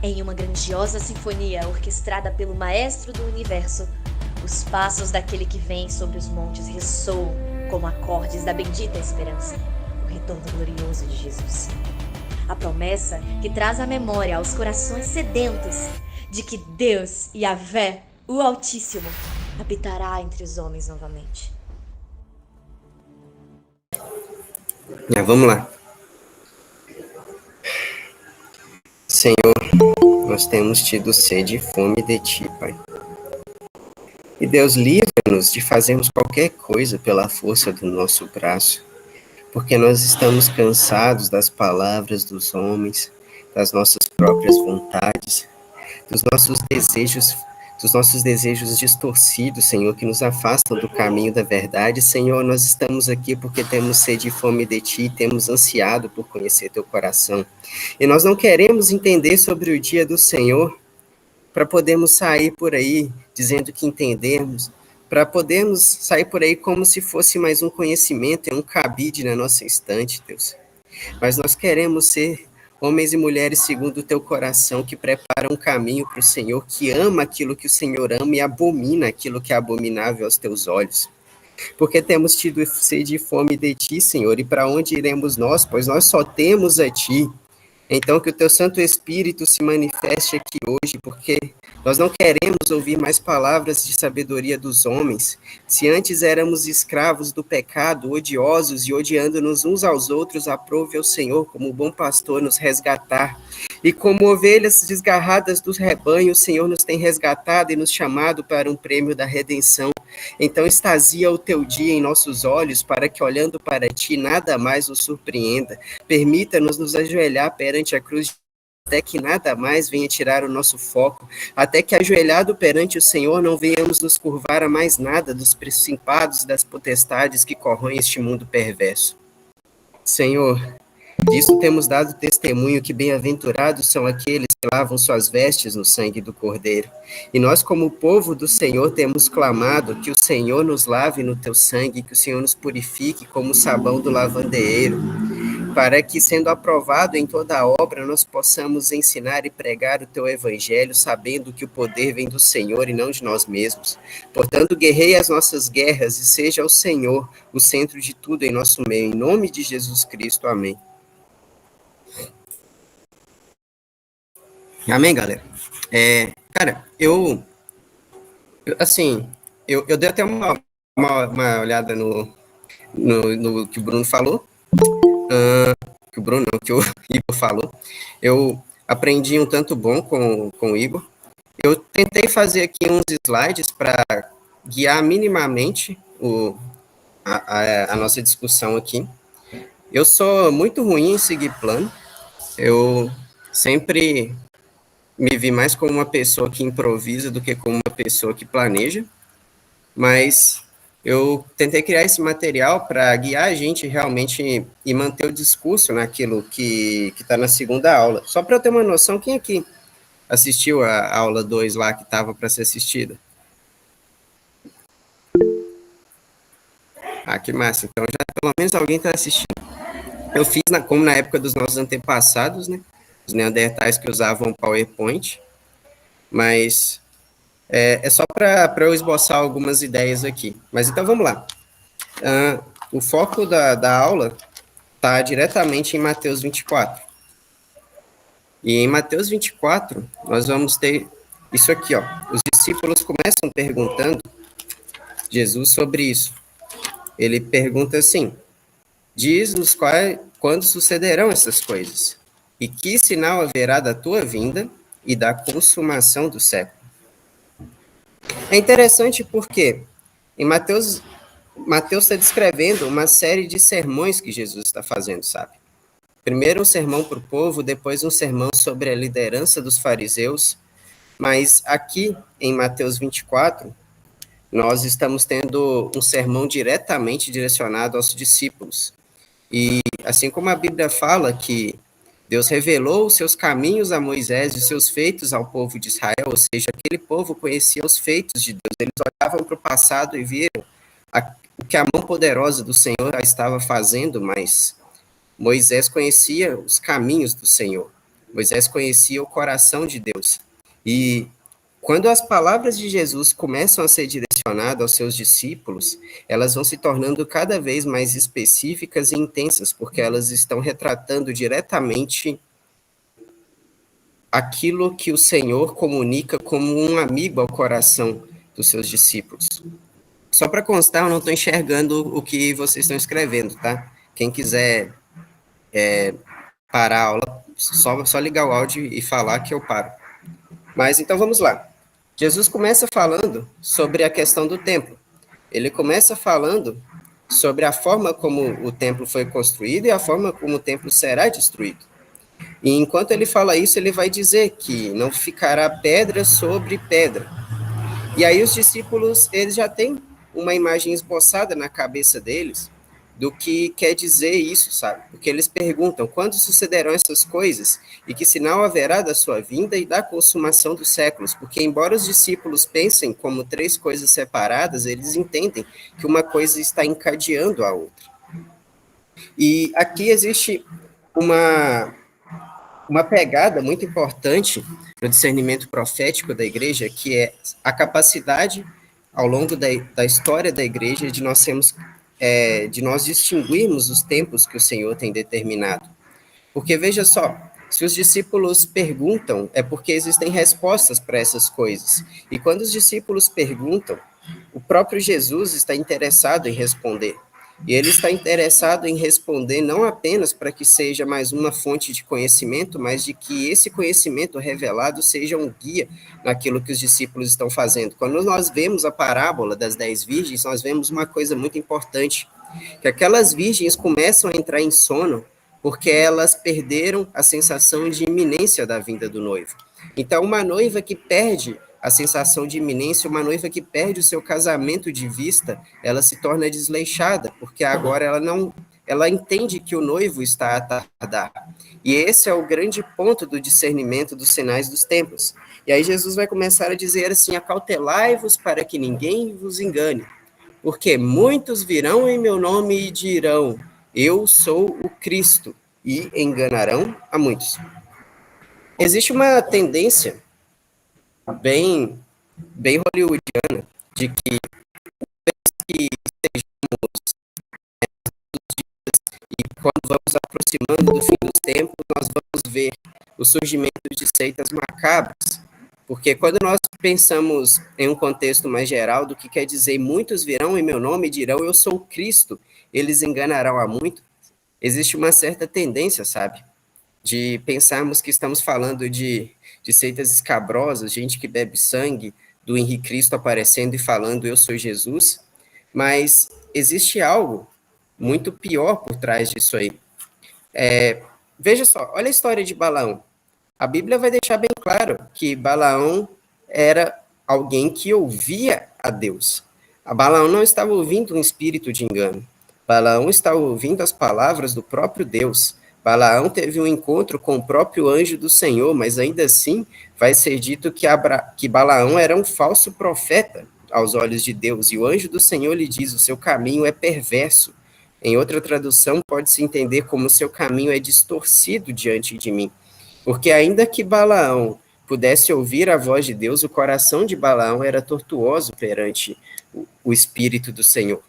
Em uma grandiosa sinfonia orquestrada pelo Maestro do Universo, os passos daquele que vem sobre os montes ressoam como acordes da bendita esperança, o retorno glorioso de Jesus. A promessa que traz à memória aos corações sedentos de que Deus, Yahvé, o Altíssimo, habitará entre os homens novamente. Vamos lá. Senhor, nós temos tido sede e fome de Ti, Pai. E Deus, livra-nos de fazermos qualquer coisa pela força do nosso braço, porque nós estamos cansados das palavras dos homens, das nossas próprias vontades, dos nossos desejos distorcidos, Senhor, que nos afastam do caminho da verdade. Senhor, nós estamos aqui porque temos sede e fome de Ti, temos ansiado por conhecer Teu coração. E nós não queremos entender sobre o dia do Senhor para podermos sair por aí dizendo que entendemos, para podermos sair por aí como se fosse mais um conhecimento, um cabide na nossa estante, Deus. Mas nós queremos ser homens e mulheres segundo o teu coração, que preparam um caminho para o Senhor, que ama aquilo que o Senhor ama e abomina aquilo que é abominável aos teus olhos. Porque temos tido sede e fome de ti, Senhor, e para onde iremos nós? Pois nós só temos a ti. Então, que o teu Santo Espírito se manifeste aqui hoje, porque nós não queremos ouvir mais palavras de sabedoria dos homens. Se antes éramos escravos do pecado, odiosos e odiando-nos uns aos outros, aprove ao Senhor, como bom pastor, nos resgatar. E como ovelhas desgarradas dos rebanhos, o Senhor nos tem resgatado e nos chamado para um prêmio da redenção. Então, extasia o teu dia em nossos olhos, para que, olhando para ti, nada mais nos surpreenda. Permita-nos nos ajoelhar perante a cruz, até que nada mais venha tirar o nosso foco, até que, ajoelhado perante o Senhor, não venhamos nos curvar a mais nada dos principados e das potestades que corroem este mundo perverso. Senhor, disso temos dado testemunho que bem-aventurados são aqueles que lavam suas vestes no sangue do Cordeiro. E nós, como povo do Senhor, temos clamado que o Senhor nos lave no teu sangue, que o Senhor nos purifique como o sabão do lavandeiro, para que, sendo aprovado em toda a obra, nós possamos ensinar e pregar o teu evangelho, sabendo que o poder vem do Senhor e não de nós mesmos. Portanto, guerreie as nossas guerras e seja o Senhor o centro de tudo em nosso meio. Em nome de Jesus Cristo, amém. Amém, galera? Cara, eu dei até uma olhada no que o Bruno falou, que o Bruno não, que o Igor falou. Eu aprendi um tanto bom com o Igor. Eu tentei fazer aqui uns slides para guiar minimamente a nossa discussão aqui. Eu sou muito ruim em seguir plano. Eu sempre me vi mais como uma pessoa que improvisa do que como uma pessoa que planeja, mas eu tentei criar esse material para guiar a gente realmente e manter o discurso naquilo que está na segunda aula. Só para eu ter uma noção, quem aqui assistiu a aula 2 lá que estava para ser assistida? Ah, que massa. Então já pelo menos alguém está assistindo. Eu fiz como na época dos nossos antepassados, né? Os neandertais que usavam PowerPoint, mas é só para eu esboçar algumas ideias aqui. Mas então vamos lá. O foco da aula está diretamente em Mateus 24. E em Mateus 24, nós vamos ter isso aqui, ó. Os discípulos começam perguntando Jesus sobre isso. Ele pergunta assim: diz-nos quando sucederão essas coisas, e que sinal haverá da tua vinda e da consumação do século. É interessante porque em Mateus está descrevendo uma série de sermões que Jesus está fazendo, sabe? Primeiro um sermão para o povo, depois um sermão sobre a liderança dos fariseus, mas aqui em Mateus 24, nós estamos tendo um sermão diretamente direcionado aos discípulos. E assim como a Bíblia fala que Deus revelou os seus caminhos a Moisés e os seus feitos ao povo de Israel, ou seja, aquele povo conhecia os feitos de Deus, eles olhavam para o passado e viram o que a mão poderosa do Senhor estava fazendo, mas Moisés conhecia os caminhos do Senhor. Moisés conhecia o coração de Deus. E quando as palavras de Jesus começam a ser direcionadas aos seus discípulos, elas vão se tornando cada vez mais específicas e intensas, porque elas estão retratando diretamente aquilo que o Senhor comunica como um amigo ao coração dos seus discípulos. Só para constar, eu não estou enxergando o que vocês estão escrevendo, tá? Quem quiser parar a aula, só ligar o áudio e falar que eu paro. Mas então vamos lá. Jesus começa falando sobre a questão do templo. Ele começa falando sobre a forma como o templo foi construído e a forma como o templo será destruído. E enquanto ele fala isso, ele vai dizer que não ficará pedra sobre pedra. E aí os discípulos, eles já têm uma imagem esboçada na cabeça deles do que quer dizer isso, sabe? Porque eles perguntam quando sucederão essas coisas e que sinal haverá da sua vinda e da consumação dos séculos, porque embora os discípulos pensem como três coisas separadas, eles entendem que uma coisa está encadeando a outra. E aqui existe uma pegada muito importante no discernimento profético da igreja, que é a capacidade, ao longo da história da igreja, de nós distinguirmos os tempos que o Senhor tem determinado. Porque, veja só, se os discípulos perguntam, é porque existem respostas para essas coisas. E quando os discípulos perguntam, o próprio Jesus está interessado em responder. E ele está interessado em responder não apenas para que seja mais uma fonte de conhecimento, mas de que esse conhecimento revelado seja um guia naquilo que os discípulos estão fazendo. Quando nós vemos a parábola das 10 virgens, nós vemos uma coisa muito importante, que aquelas virgens começam a entrar em sono porque elas perderam a sensação de iminência da vinda do noivo. Então, uma noiva que perde a sensação de iminência, uma noiva que perde o seu casamento de vista, ela se torna desleixada, porque agora ela entende que o noivo está a tardar. E esse é o grande ponto do discernimento dos sinais dos tempos. E aí Jesus vai começar a dizer assim: acautelai-vos para que ninguém vos engane, porque muitos virão em meu nome e dirão, eu sou o Cristo, e enganarão a muitos. Existe uma tendência bem hollywoodiana de que quando vamos aproximando do fim dos tempos, nós vamos ver o surgimento de seitas macabras. Porque quando nós pensamos em um contexto mais geral do que quer dizer muitos virão em meu nome e dirão eu sou Cristo, eles enganarão a muito, existe uma certa tendência, sabe, de pensarmos que estamos falando de seitas escabrosas, gente que bebe sangue, do Henrique Cristo aparecendo e falando eu sou Jesus, mas existe algo muito pior por trás disso aí. Veja só, olha a história de Balaão. A Bíblia vai deixar bem claro que Balaão era alguém que ouvia a Deus. A Balaão não estava ouvindo um espírito de engano. Balaão estava ouvindo as palavras do próprio Deus. Balaão teve um encontro com o próprio anjo do Senhor, mas ainda assim vai ser dito que Balaão era um falso profeta aos olhos de Deus. E o anjo do Senhor lhe diz, o seu caminho é perverso. Em outra tradução, pode-se entender como o seu caminho é distorcido diante de mim. Porque ainda que Balaão pudesse ouvir a voz de Deus, o coração de Balaão era tortuoso perante o Espírito do Senhor.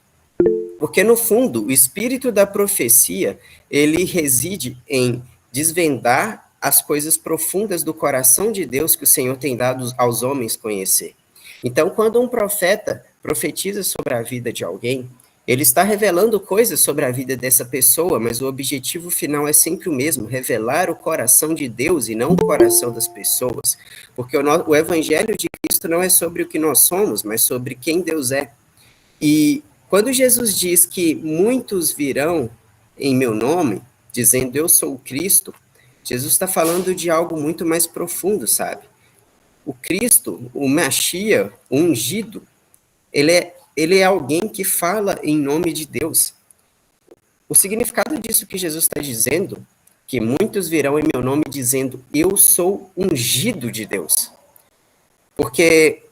Porque, no fundo, o espírito da profecia, ele reside em desvendar as coisas profundas do coração de Deus que o Senhor tem dado aos homens conhecer. Então, quando um profeta profetiza sobre a vida de alguém, ele está revelando coisas sobre a vida dessa pessoa, mas o objetivo final é sempre o mesmo, revelar o coração de Deus e não o coração das pessoas. Porque o evangelho de Cristo não é sobre o que nós somos, mas sobre quem Deus é. E quando Jesus diz que muitos virão em meu nome, dizendo eu sou o Cristo, Jesus está falando de algo muito mais profundo, sabe? O Cristo, o Mashiach, o ungido, ele é alguém que fala em nome de Deus. O significado disso que Jesus está dizendo, que muitos virão em meu nome dizendo, eu sou ungido de Deus. Porque,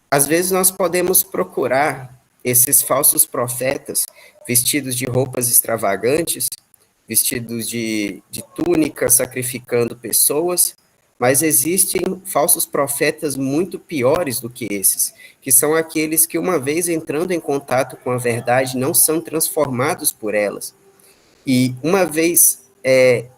às vezes, nós podemos procurar esses falsos profetas vestidos de roupas extravagantes, vestidos de túnica, sacrificando pessoas, mas existem falsos profetas muito piores do que esses, que são aqueles que, uma vez entrando em contato com a verdade, não são transformados por elas. E uma vez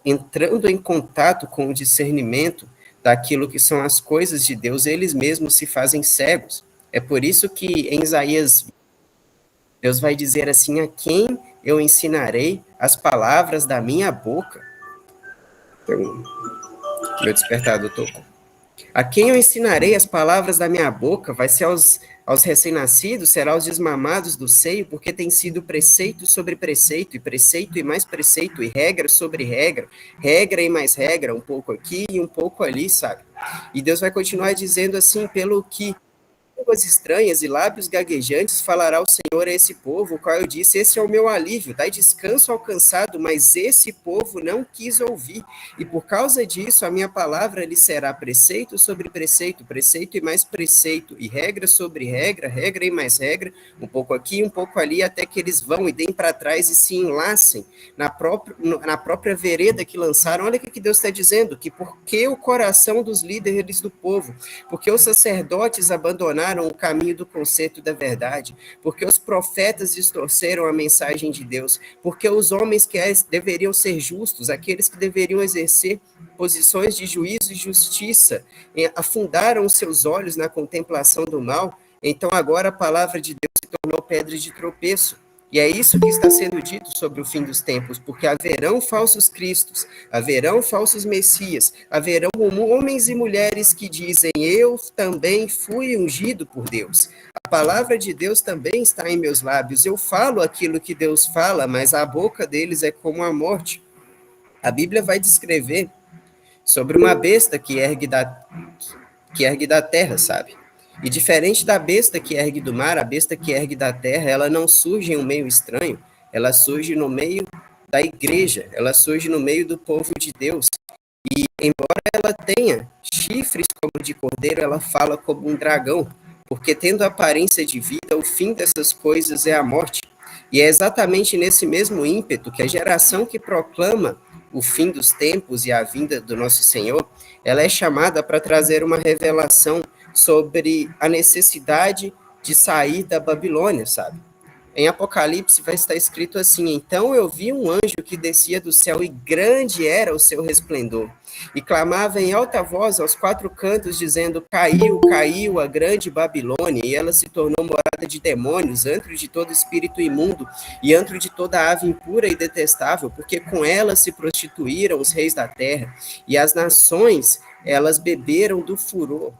entrando em contato com o discernimento daquilo que são as coisas de Deus, eles mesmos se fazem cegos. É por isso que em Isaías, Deus vai dizer assim: a quem eu ensinarei as palavras da minha boca? Então, meu despertador tocou. A quem eu ensinarei as palavras da minha boca? Vai ser aos recém-nascidos, será aos desmamados do seio, porque tem sido preceito sobre preceito, e mais preceito, e regra sobre regra, regra e mais regra, um pouco aqui e um pouco ali, sabe? E Deus vai continuar dizendo assim: pelo que línguas estranhas e lábios gaguejantes falará o Senhor a esse povo, o qual eu disse: esse é o meu alívio, dai descanso ao cansado, mas esse povo não quis ouvir, e por causa disso a minha palavra lhe será preceito sobre preceito, preceito e mais preceito, e regra sobre regra, regra e mais regra, um pouco aqui, um pouco ali, até que eles vão e deem para trás e se enlacem na própria vereda que lançaram. Olha o que Deus está dizendo: que porque o coração dos líderes do povo, porque os sacerdotes abandonaram o caminho do conserto da verdade, porque os profetas distorceram a mensagem de Deus, porque os homens que deveriam ser justos, aqueles que deveriam exercer posições de juízo e justiça, afundaram os seus olhos na contemplação do mal, então agora a palavra de Deus se tornou pedra de tropeço. E é isso que está sendo dito sobre o fim dos tempos, porque haverão falsos cristos, haverão falsos messias, haverão homens e mulheres que dizem: eu também fui ungido por Deus. A palavra de Deus também está em meus lábios. Eu falo aquilo que Deus fala, mas a boca deles é como a morte. A Bíblia vai descrever sobre uma besta que ergue da terra, sabe? E diferente da besta que ergue do mar, a besta que ergue da terra, ela não surge em um meio estranho, ela surge no meio da igreja, ela surge no meio do povo de Deus. E embora ela tenha chifres como de cordeiro, ela fala como um dragão, porque tendo aparência de vida, o fim dessas coisas é a morte. E é exatamente nesse mesmo ímpeto que a geração que proclama o fim dos tempos e a vinda do nosso Senhor, ela é chamada para trazer uma revelação sobre a necessidade de sair da Babilônia, sabe? Em Apocalipse vai estar escrito assim: então eu vi um anjo que descia do céu, e grande era o seu resplendor, e clamava em alta voz aos quatro cantos, dizendo: caiu, caiu a grande Babilônia, e ela se tornou morada de demônios, antro de todo espírito imundo, e antro de toda ave impura e detestável, porque com ela se prostituíram os reis da terra, e as nações, elas beberam do furor,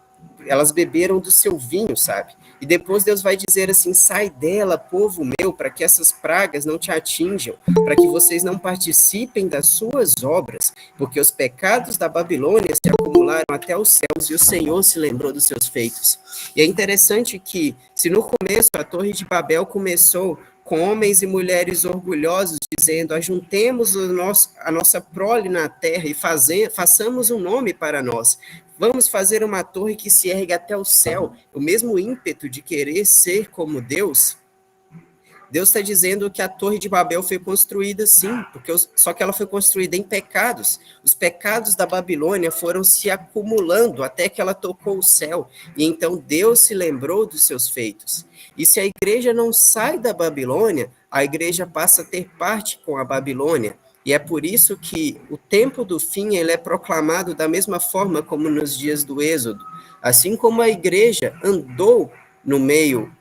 elas beberam do seu vinho, sabe? E depois Deus vai dizer assim: sai dela, povo meu, para que essas pragas não te atinjam, para que vocês não participem das suas obras, porque os pecados da Babilônia se acumularam até os céus, e o Senhor se lembrou dos seus feitos. E é interessante que, se no começo a Torre de Babel começou com homens e mulheres orgulhosos, dizendo: ajuntemos a nossa prole na terra e façamos um nome para nós. Vamos fazer uma torre que se ergue até o céu. O mesmo ímpeto de querer ser como Deus. Deus está dizendo que a Torre de Babel foi construída sim, só que ela foi construída em pecados. Os pecados da Babilônia foram se acumulando até que ela tocou o céu. E então Deus se lembrou dos seus feitos. E se a igreja não sai da Babilônia, a igreja passa a ter parte com a Babilônia. E é por isso que o tempo do fim ele é proclamado da mesma forma como nos dias do Êxodo. Assim como a igreja andou no meio,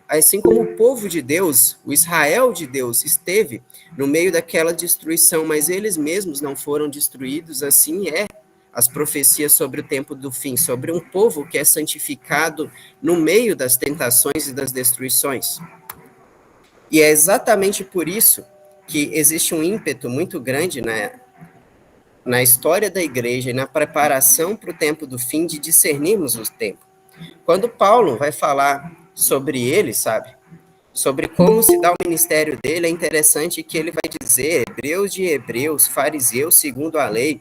assim como o povo de Deus, o Israel de Deus, esteve no meio daquela destruição, mas eles mesmos não foram destruídos, assim é as profecias sobre o tempo do fim, sobre um povo que é santificado no meio das tentações e das destruições. E é exatamente por isso que existe um ímpeto muito grande na história da igreja e na preparação para o tempo do fim de discernirmos o tempo. Quando Paulo vai falar sobre ele, sabe, sobre como se dá o ministério dele, é interessante que ele vai dizer hebreus de hebreus, fariseus segundo a lei,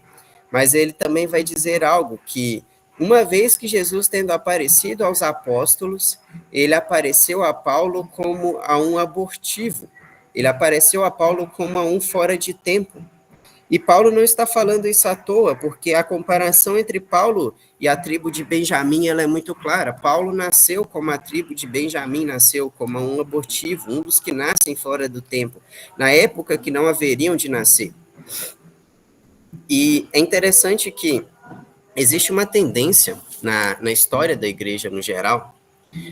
mas ele também vai dizer algo que, uma vez que Jesus tendo aparecido aos apóstolos, ele apareceu a Paulo como a um abortivo, Ele apareceu a Paulo como a um fora de tempo. E Paulo não está falando isso à toa, porque a comparação entre Paulo e a tribo de Benjamim ela é muito clara. Paulo nasceu como a tribo de Benjamim nasceu, como um abortivo, um dos que nascem fora do tempo, na época que não haveriam de nascer. E é interessante que existe uma tendência na história da igreja no geral,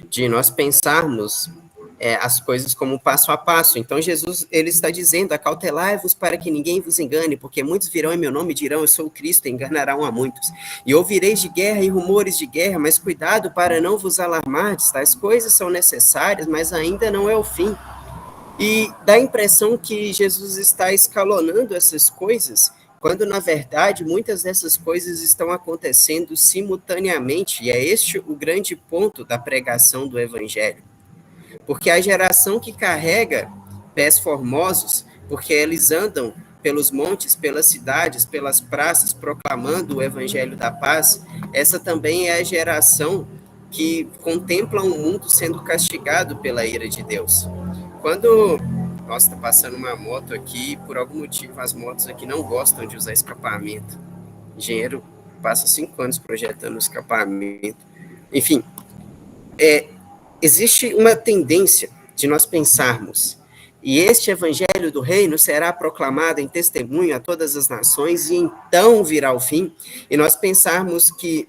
de nós pensarmos as coisas como passo a passo. Então, Jesus ele está dizendo, acautelai-vos para que ninguém vos engane, porque muitos virão em meu nome e dirão, eu sou o Cristo, e enganarão a muitos. E ouvireis de guerra e rumores de guerra, mas cuidado para não vos alarmardes, tais coisas são necessárias, mas ainda não é o fim. E dá a impressão que Jesus está escalonando essas coisas, quando, na verdade, muitas dessas coisas estão acontecendo simultaneamente, e é este o grande ponto da pregação do Evangelho. Porque a geração que carrega pés formosos, porque eles andam pelos montes, pelas cidades, pelas praças, proclamando o evangelho da paz, essa também é a geração que contempla um mundo sendo castigado pela ira de Deus. Quando... Nossa, tá passando uma moto aqui, por algum motivo as motos aqui não gostam de usar escapamento. Engenheiro passa 5 anos projetando escapamento. Enfim, existe uma tendência de nós pensarmos, e este evangelho do reino será proclamado em testemunho a todas as nações, e então virá o fim, e nós pensarmos que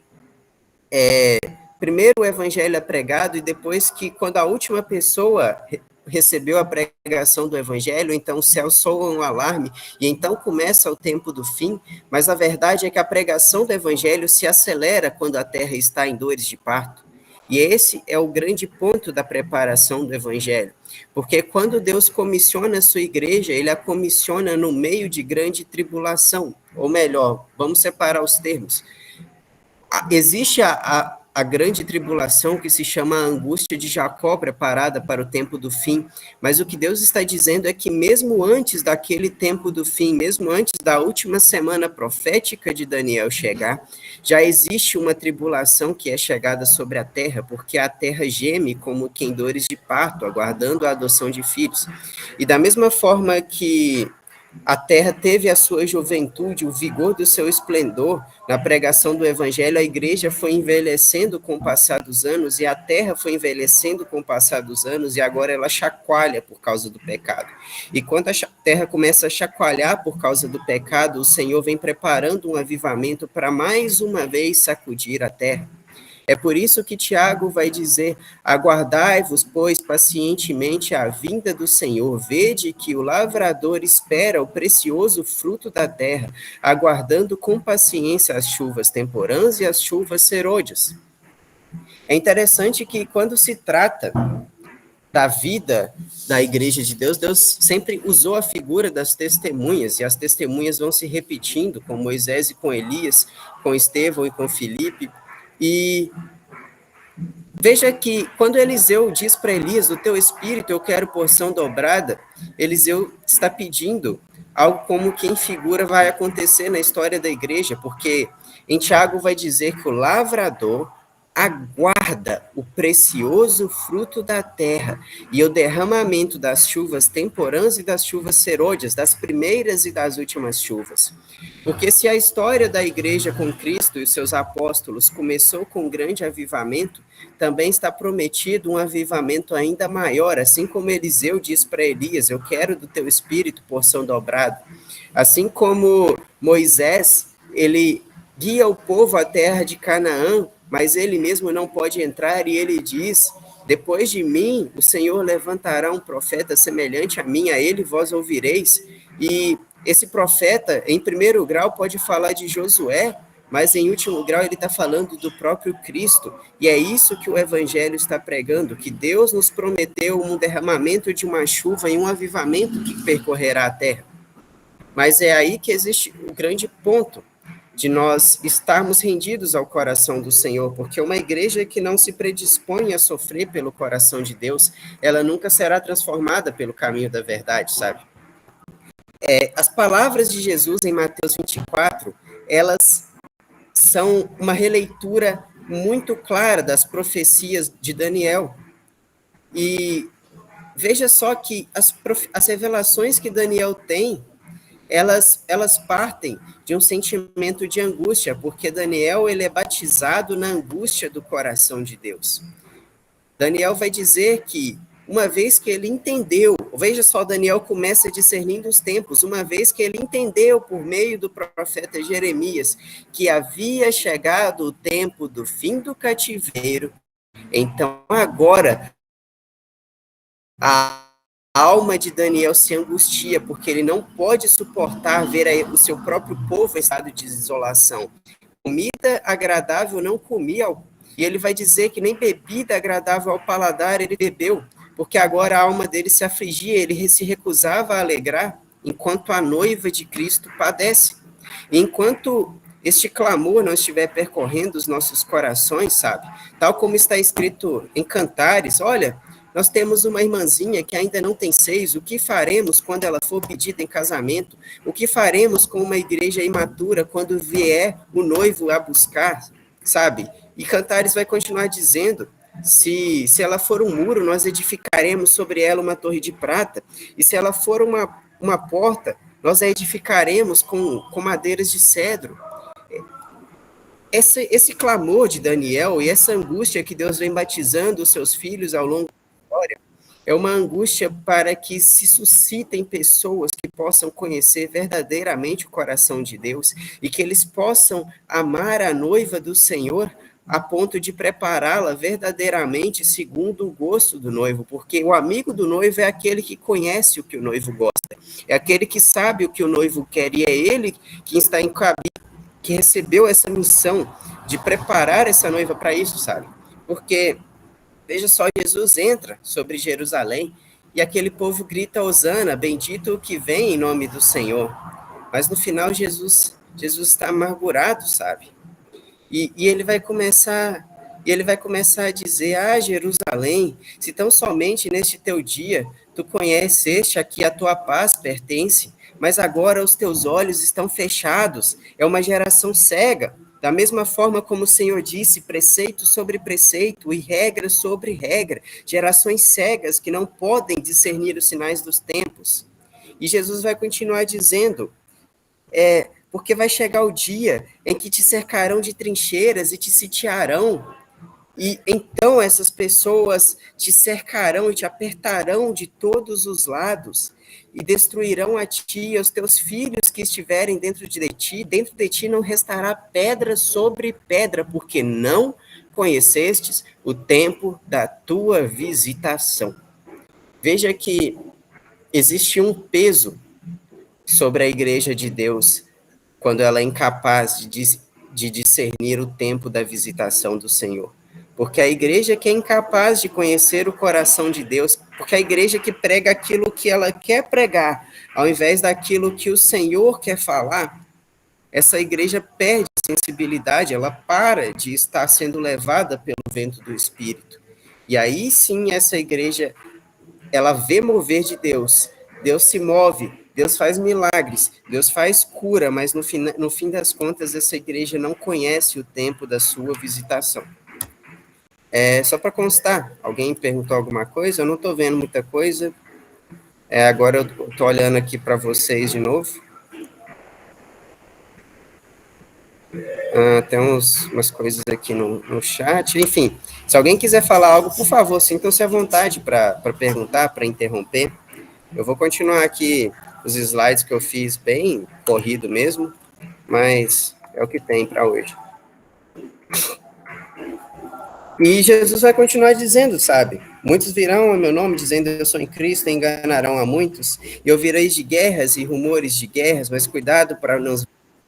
primeiro o evangelho é pregado, e depois que quando a última pessoa recebeu a pregação do evangelho, então o céu soa um alarme, e então começa o tempo do fim, mas a verdade é que a pregação do evangelho se acelera quando a terra está em dores de parto. E esse é o grande ponto da preparação do evangelho, porque quando Deus comissiona a sua igreja, ele a comissiona no meio de grande tribulação, ou melhor, vamos separar os termos. Existe a grande tribulação que se chama a angústia de Jacó preparada para o tempo do fim, mas o que Deus está dizendo é que mesmo antes daquele tempo do fim, mesmo antes da última semana profética de Daniel chegar, já existe uma tribulação que é chegada sobre a terra, porque a terra geme como que em dores de parto, aguardando a adoção de filhos. E da mesma forma que a terra teve a sua juventude, o vigor do seu esplendor, na pregação do evangelho, a igreja foi envelhecendo com o passar dos anos, e a terra foi envelhecendo com o passar dos anos, e agora ela chacoalha por causa do pecado. E quando a terra começa a chacoalhar por causa do pecado, o Senhor vem preparando um avivamento para mais uma vez sacudir a terra. É por isso que Tiago vai dizer, aguardai-vos, pois, pacientemente a vinda do Senhor, vede que o lavrador espera o precioso fruto da terra, aguardando com paciência as chuvas temporãs e as chuvas serôdias. É interessante que quando se trata da vida da igreja de Deus, Deus sempre usou a figura das testemunhas, e as testemunhas vão se repetindo, com Moisés e com Elias, com Estevão e com Filipe. E veja que quando Eliseu diz para Elias, do teu espírito eu quero porção dobrada, Eliseu está pedindo algo como que em figura vai acontecer na história da igreja, porque em Tiago vai dizer que o lavrador aguarda o precioso fruto da terra e o derramamento das chuvas temporãs e das chuvas serôdias, das primeiras e das últimas chuvas. Porque se a história da igreja com Cristo e os seus apóstolos começou com um grande avivamento, também está prometido um avivamento ainda maior, assim como Eliseu diz para Elias, eu quero do teu espírito porção dobrada. Assim como Moisés, ele guia o povo à terra de Canaã, mas ele mesmo não pode entrar, e ele diz, depois de mim, o Senhor levantará um profeta semelhante a mim, a ele vós ouvireis. E esse profeta, em primeiro grau, pode falar de Josué, mas em último grau ele está falando do próprio Cristo, e é isso que o Evangelho está pregando, que Deus nos prometeu um derramamento de uma chuva e um avivamento que percorrerá a terra. Mas é aí que existe o grande ponto, de nós estarmos rendidos ao coração do Senhor, porque uma igreja que não se predispõe a sofrer pelo coração de Deus, ela nunca será transformada pelo caminho da verdade, sabe? As palavras de Jesus em Mateus 24, elas são uma releitura muito clara das profecias de Daniel. E veja só que as revelações que Daniel tem, elas partem de um sentimento de angústia, porque Daniel ele é batizado na angústia do coração de Deus. Daniel vai dizer que, uma vez que ele entendeu, veja só, Daniel começa discernindo os tempos, uma vez que ele entendeu, por meio do profeta Jeremias, que havia chegado o tempo do fim do cativeiro, então agora a alma de Daniel se angustia, porque ele não pode suportar ver o seu próprio povo em estado de isolação. Comida agradável não comia, e ele vai dizer que nem bebida agradável ao paladar ele bebeu, porque agora a alma dele se afligia, ele se recusava a alegrar, enquanto a noiva de Cristo padece. E enquanto este clamor não estiver percorrendo os nossos corações, sabe? Tal como está escrito em Cantares, olha, nós temos uma irmãzinha que ainda não tem seios, o que faremos quando ela for pedida em casamento? O que faremos com uma igreja imatura quando vier o noivo a buscar, sabe? E Cantares vai continuar dizendo, se ela for um muro, nós edificaremos sobre ela uma torre de prata, e se ela for uma porta, nós a edificaremos com madeiras de cedro. Esse clamor de Daniel e essa angústia que Deus vem batizando os seus filhos ao longo da história é uma angústia para que se suscitem pessoas que possam conhecer verdadeiramente o coração de Deus e que eles possam amar a noiva do Senhor a ponto de prepará-la verdadeiramente segundo o gosto do noivo, porque o amigo do noivo é aquele que conhece o que o noivo gosta, é aquele que sabe o que o noivo quer, e é ele que está em que recebeu essa missão de preparar essa noiva para isso, sabe? Porque, veja só, Jesus entra sobre Jerusalém e aquele povo grita, Hosana, bendito o que vem em nome do Senhor. Mas no final Jesus está amargurado, sabe? E ele vai começar a dizer, Jerusalém, se tão somente neste teu dia tu conheceste a que a tua paz pertence, mas agora os teus olhos estão fechados, é uma geração cega, da mesma forma como o Senhor disse, preceito sobre preceito e regra sobre regra, gerações cegas que não podem discernir os sinais dos tempos. E Jesus vai continuar dizendo, porque vai chegar o dia em que te cercarão de trincheiras e te sitiarão, e então essas pessoas te cercarão e te apertarão de todos os lados, e destruirão a ti e aos teus filhos que estiverem dentro de ti não restará pedra sobre pedra, porque não conhecestes o tempo da tua visitação. Veja que existe um peso sobre a igreja de Deus, quando ela é incapaz de discernir o tempo da visitação do Senhor. Porque a igreja que é incapaz de conhecer o coração de Deus, porque a igreja que prega aquilo que ela quer pregar, ao invés daquilo que o Senhor quer falar, essa igreja perde a sensibilidade, ela para de estar sendo levada pelo vento do Espírito. E aí sim essa igreja, ela vê mover de Deus, Deus se move, Deus faz milagres, Deus faz cura, mas no fim das contas essa igreja não conhece o tempo da sua visitação. Só para constar, alguém perguntou alguma coisa? Eu não estou vendo muita coisa. Agora eu estou olhando aqui para vocês de novo. Tem umas coisas aqui no chat. Enfim, se alguém quiser falar algo, por favor, sintam-se à vontade para perguntar, para interromper. Eu vou continuar aqui os slides que eu fiz bem corrido mesmo, mas é o que tem para hoje. E Jesus vai continuar dizendo, sabe? Muitos virão a meu nome dizendo eu sou em Cristo e enganarão a muitos. E ouvireis de guerras e rumores de guerras, mas cuidado para não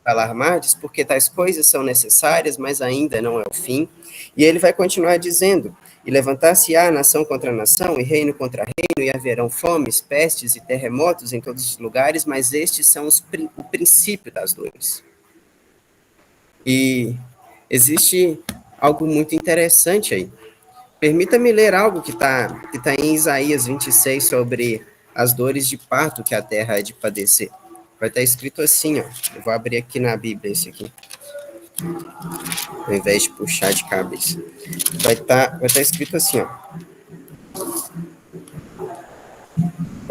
alarmardes, porque tais coisas são necessárias, mas ainda não é o fim. E ele vai continuar dizendo, e levantar-se-á nação contra nação, e reino contra reino, e haverão fomes, pestes e terremotos em todos os lugares, mas estes são o princípio das dores. E existe algo muito interessante aí. Permita-me ler algo que tá em Isaías 26 sobre as dores de parto que a terra há de padecer. Vai estar escrito assim, ó. Eu vou abrir aqui na Bíblia esse aqui, ao invés de puxar de cabeça. Vai estar escrito assim, ó.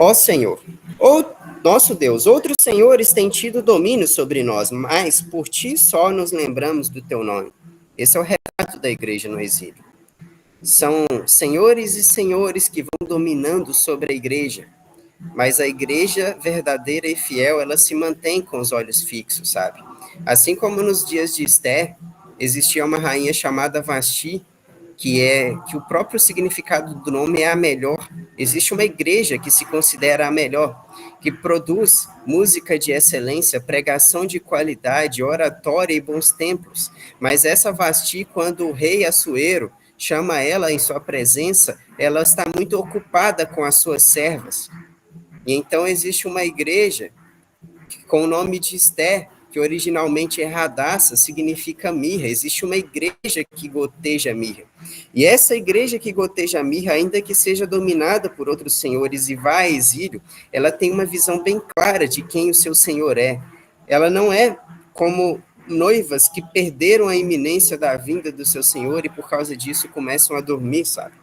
Ó Senhor, ou nosso Deus, outros senhores têm tido domínio sobre nós, mas por ti só nos lembramos do teu nome. Esse é o retrato da igreja no exílio. São senhores e senhores que vão dominando sobre a igreja, mas a igreja verdadeira e fiel, ela se mantém com os olhos fixos, sabe? Assim como nos dias de Esther, existia uma rainha chamada Vasti, que o próprio significado do nome é a melhor. Existe uma igreja que se considera a melhor, que produz música de excelência, pregação de qualidade, oratória e bons templos. Mas essa Vasti, quando o rei Assuero chama ela em sua presença, ela está muito ocupada com as suas servas. E então existe uma igreja com o nome de Esther, que originalmente é Radassa, significa mirra. Existe uma igreja que goteja mirra. E essa igreja que goteja mirra, ainda que seja dominada por outros senhores e vá a exílio, ela tem uma visão bem clara de quem o seu senhor é. Ela não é como noivas que perderam a iminência da vinda do seu senhor e por causa disso começam a dormir, sabe?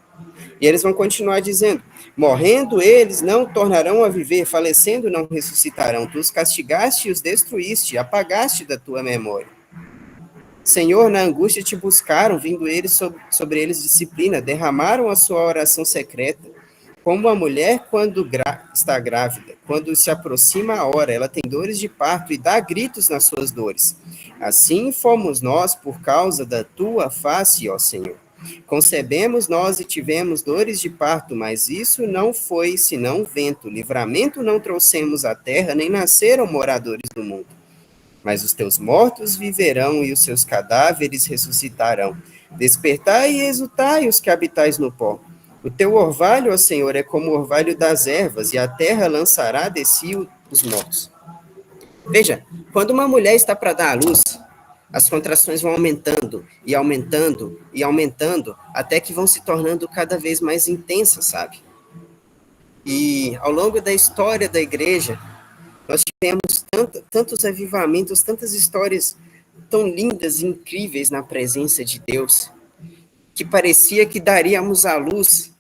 E eles vão continuar dizendo: morrendo eles não tornarão a viver, falecendo não ressuscitarão. Tu os castigaste e os destruíste, apagaste da tua memória. Senhor, na angústia te buscaram, vindo eles sobre eles disciplina, derramaram a sua oração secreta. Como a mulher quando está grávida, quando se aproxima a hora, ela tem dores de parto e dá gritos nas suas dores. Assim fomos nós por causa da tua face, ó Senhor. Concebemos nós e tivemos dores de parto, mas isso não foi senão vento. Livramento não trouxemos à terra, nem nasceram moradores do mundo. Mas os teus mortos viverão e os seus cadáveres ressuscitarão. Despertai e exultai os que habitais no pó. O teu orvalho, ó Senhor, é como o orvalho das ervas, e a terra lançará de si os mortos. Veja, quando uma mulher está para dar à luz, as contrações vão aumentando, e aumentando, e aumentando, até que vão se tornando cada vez mais intensas, sabe? E ao longo da história da igreja, nós tivemos tantos avivamentos, tantas histórias tão lindas e incríveis na presença de Deus, que parecia que daríamos à luz,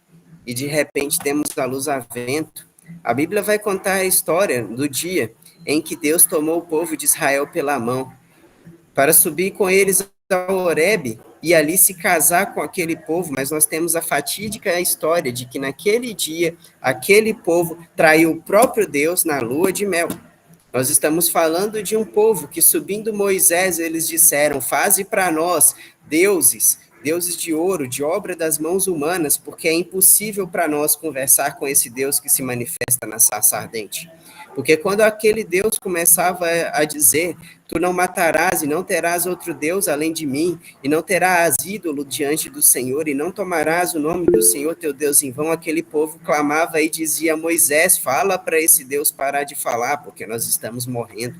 e de repente temos a luz a vento. A Bíblia vai contar a história do dia em que Deus tomou o povo de Israel pela mão, para subir com eles ao Horebe e ali se casar com aquele povo, mas nós temos a fatídica história de que naquele dia, aquele povo traiu o próprio Deus na lua de mel. Nós estamos falando de um povo que, subindo Moisés, eles disseram: faze para nós deuses de ouro, de obra das mãos humanas, porque é impossível para nós conversar com esse Deus que se manifesta na sarça ardente. Porque quando aquele Deus começava a dizer: tu não matarás e não terás outro Deus além de mim, e não terás ídolo diante do Senhor, e não tomarás o nome do Senhor teu Deus em vão, aquele povo clamava e dizia: Moisés, fala para esse Deus parar de falar, porque nós estamos morrendo.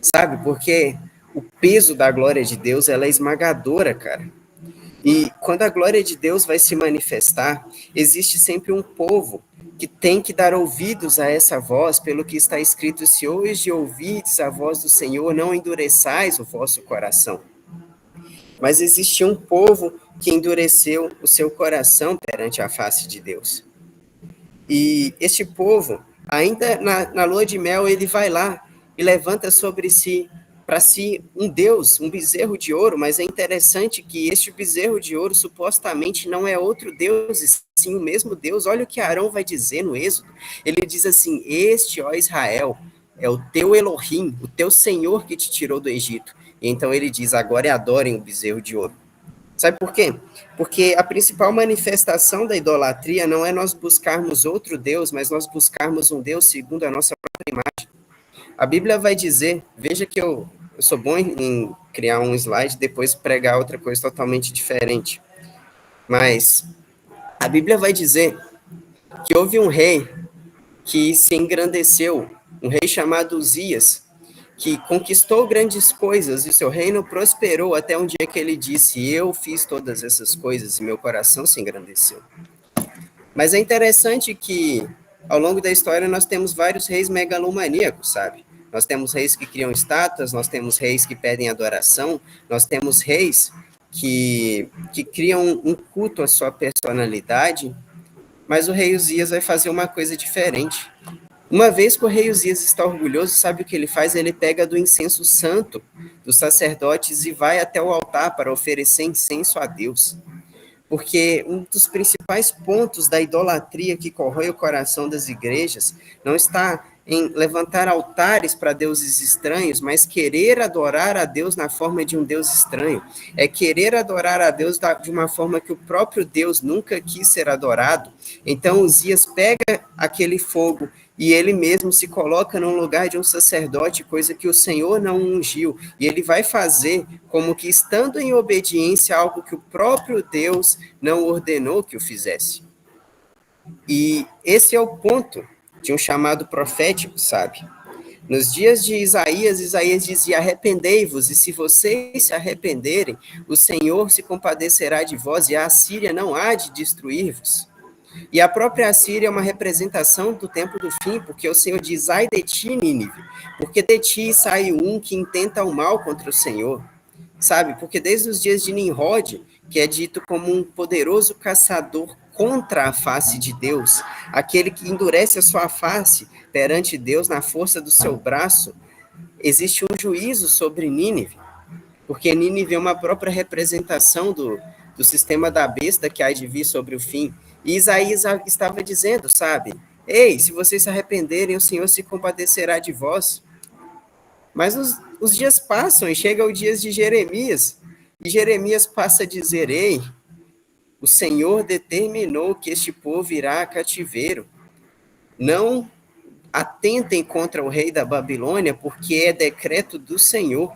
Sabe, porque o peso da glória de Deus, ela é esmagadora, cara. E quando a glória de Deus vai se manifestar, existe sempre um povo que tem que dar ouvidos a essa voz, pelo que está escrito: se hoje ouvides a voz do Senhor, não endureçais o vosso coração. Mas existia um povo que endureceu o seu coração perante a face de Deus. E este povo, ainda na lua de mel, ele vai lá e levanta sobre si, para si, um Deus, um bezerro de ouro, mas é interessante que este bezerro de ouro supostamente não é outro Deus, e sim o mesmo Deus. Olha o que Arão vai dizer no Êxodo. Ele diz assim: este, ó Israel, é o teu Elohim, o teu Senhor que te tirou do Egito. E então ele diz: agora adorem o bezerro de ouro. Sabe por quê? Porque a principal manifestação da idolatria não é nós buscarmos outro Deus, mas nós buscarmos um Deus segundo a nossa própria imagem. A Bíblia vai dizer, veja que eu sou bom em criar um slide e depois pregar outra coisa totalmente diferente. Mas a Bíblia vai dizer que houve um rei que se engrandeceu, um rei chamado Uzias, que conquistou grandes coisas e seu reino prosperou até um dia que ele disse: eu fiz todas essas coisas e meu coração se engrandeceu. Mas é interessante que ao longo da história nós temos vários reis megalomaníacos, sabe? Nós temos reis que criam estátuas, nós temos reis que pedem adoração, nós temos reis que criam um culto à sua personalidade, Mas o rei Uzias vai fazer uma coisa diferente. Uma vez que o rei Uzias está orgulhoso, sabe o que ele faz? Ele pega do incenso santo dos sacerdotes e vai até o altar para oferecer incenso a Deus. Porque um dos principais pontos da idolatria que corrói o coração das igrejas não está em levantar altares para deuses estranhos, mas querer adorar a Deus na forma de um Deus estranho. É querer adorar a Deus de uma forma que o próprio Deus nunca quis ser adorado. Então, Uzias pega aquele fogo e ele mesmo se coloca no lugar de um sacerdote, coisa que o Senhor não ungiu, e ele vai fazer como que estando em obediência a algo que o próprio Deus não ordenou que o fizesse. E esse é o ponto de um chamado profético, sabe? Nos dias de Isaías, Isaías dizia: arrependei-vos, e se vocês se arrependerem, o Senhor se compadecerá de vós, e a Assíria não há de destruir-vos. E a própria Assíria é uma representação do tempo do fim, porque o Senhor diz: ai de ti, Nínive, porque de ti sai um que intenta o mal contra o Senhor. Sabe, porque desde os dias de Nimrod, que é dito como um poderoso caçador contra a face de Deus, aquele que endurece a sua face perante Deus na força do seu braço, existe um juízo sobre Nínive, porque Nínive é uma própria representação do sistema da besta que há de vir sobre o fim. E Isaías estava dizendo, sabe, ei, se vocês se arrependerem, o Senhor se compadecerá de vós. Mas os dias passam e chega o dia de Jeremias, e Jeremias passa a dizer: ei, o Senhor determinou que este povo irá a cativeiro. Não atentem contra o rei da Babilônia, porque é decreto do Senhor.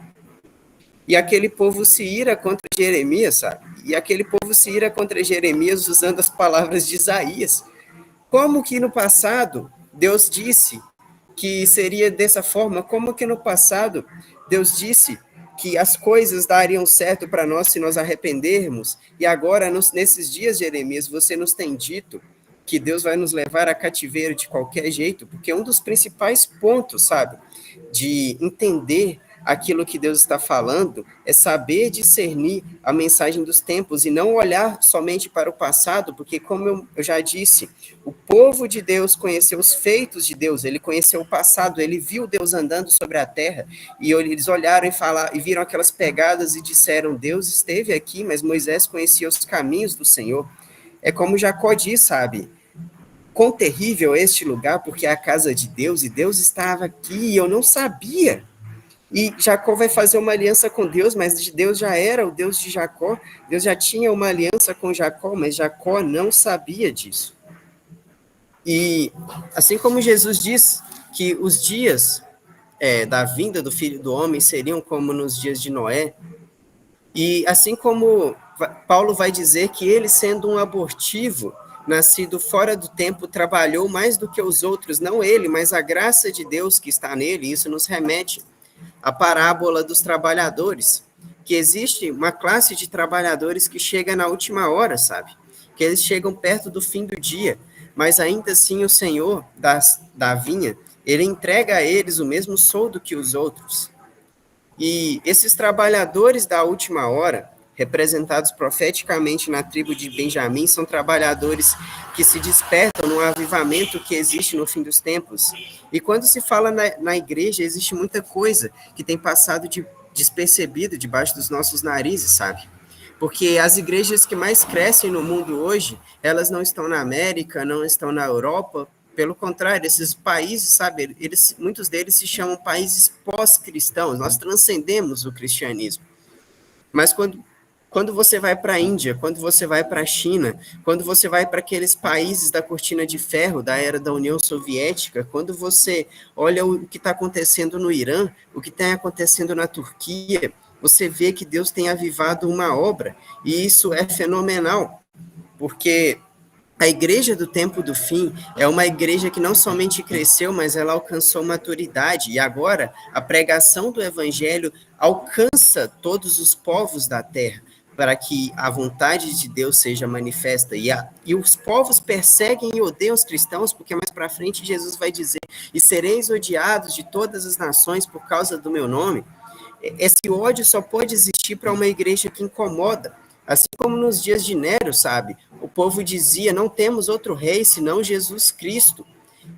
E aquele povo se ira contra Jeremias, sabe? E aquele povo se ira contra Jeremias usando as palavras de Isaías. Como que no passado Deus disse que seria dessa forma? Como que no passado Deus disse que as coisas dariam certo para nós se nós arrependermos? E agora, nesses dias, Jeremias, você nos tem dito que Deus vai nos levar a cativeiro de qualquer jeito, porque um dos principais pontos, sabe, de entender aquilo que Deus está falando é saber discernir a mensagem dos tempos e não olhar somente para o passado, porque, como eu já disse, o povo de Deus conheceu os feitos de Deus, ele conheceu o passado, ele viu Deus andando sobre a terra, e eles olharam e viram aquelas pegadas e disseram: Deus esteve aqui, mas Moisés conhecia os caminhos do Senhor. É como Jacó diz, sabe? Quão terrível é este lugar, porque é a casa de Deus, e Deus estava aqui, e eu não sabia. E Jacó vai fazer uma aliança com Deus, mas Deus já era o Deus de Jacó, Deus já tinha uma aliança com Jacó, mas Jacó não sabia disso. E assim como Jesus diz que os dias da vinda do Filho do Homem seriam como nos dias de Noé, e assim como Paulo vai dizer que ele, sendo um abortivo, nascido fora do tempo, trabalhou mais do que os outros, não ele, mas a graça de Deus que está nele, isso nos remete à parábola dos trabalhadores, que existe uma classe de trabalhadores que chega na última hora, sabe? Que eles chegam perto do fim do dia, mas ainda assim o Senhor da vinha, ele entrega a eles o mesmo soldo que os outros. E esses trabalhadores da última hora, representados profeticamente na tribo de Benjamim, são trabalhadores que se despertam no avivamento que existe no fim dos tempos. E quando se fala na igreja, existe muita coisa que tem passado despercebido debaixo dos nossos narizes, sabe? Porque as igrejas que mais crescem no mundo hoje, elas não estão na América, não estão na Europa. Pelo contrário, esses países, sabe, muitos deles se chamam países pós-cristãos. Nós transcendemos o cristianismo. Mas quando você vai para a Índia, quando você vai para a China, quando você vai para aqueles países da cortina de ferro, da era da União Soviética, quando você olha o que está acontecendo no Irã, o que está acontecendo na Turquia, você vê que Deus tem avivado uma obra, e isso é fenomenal, porque a igreja do tempo do fim é uma igreja que não somente cresceu, mas ela alcançou maturidade, e agora a pregação do evangelho alcança todos os povos da terra, para que a vontade de Deus seja manifesta, e os povos perseguem e odeiam os cristãos, porque mais para frente Jesus vai dizer: e sereis odiados de todas as nações por causa do meu nome. Esse ódio só pode existir para uma igreja que incomoda, assim como nos dias de Nero, sabe? O povo dizia, não temos outro rei senão Jesus Cristo.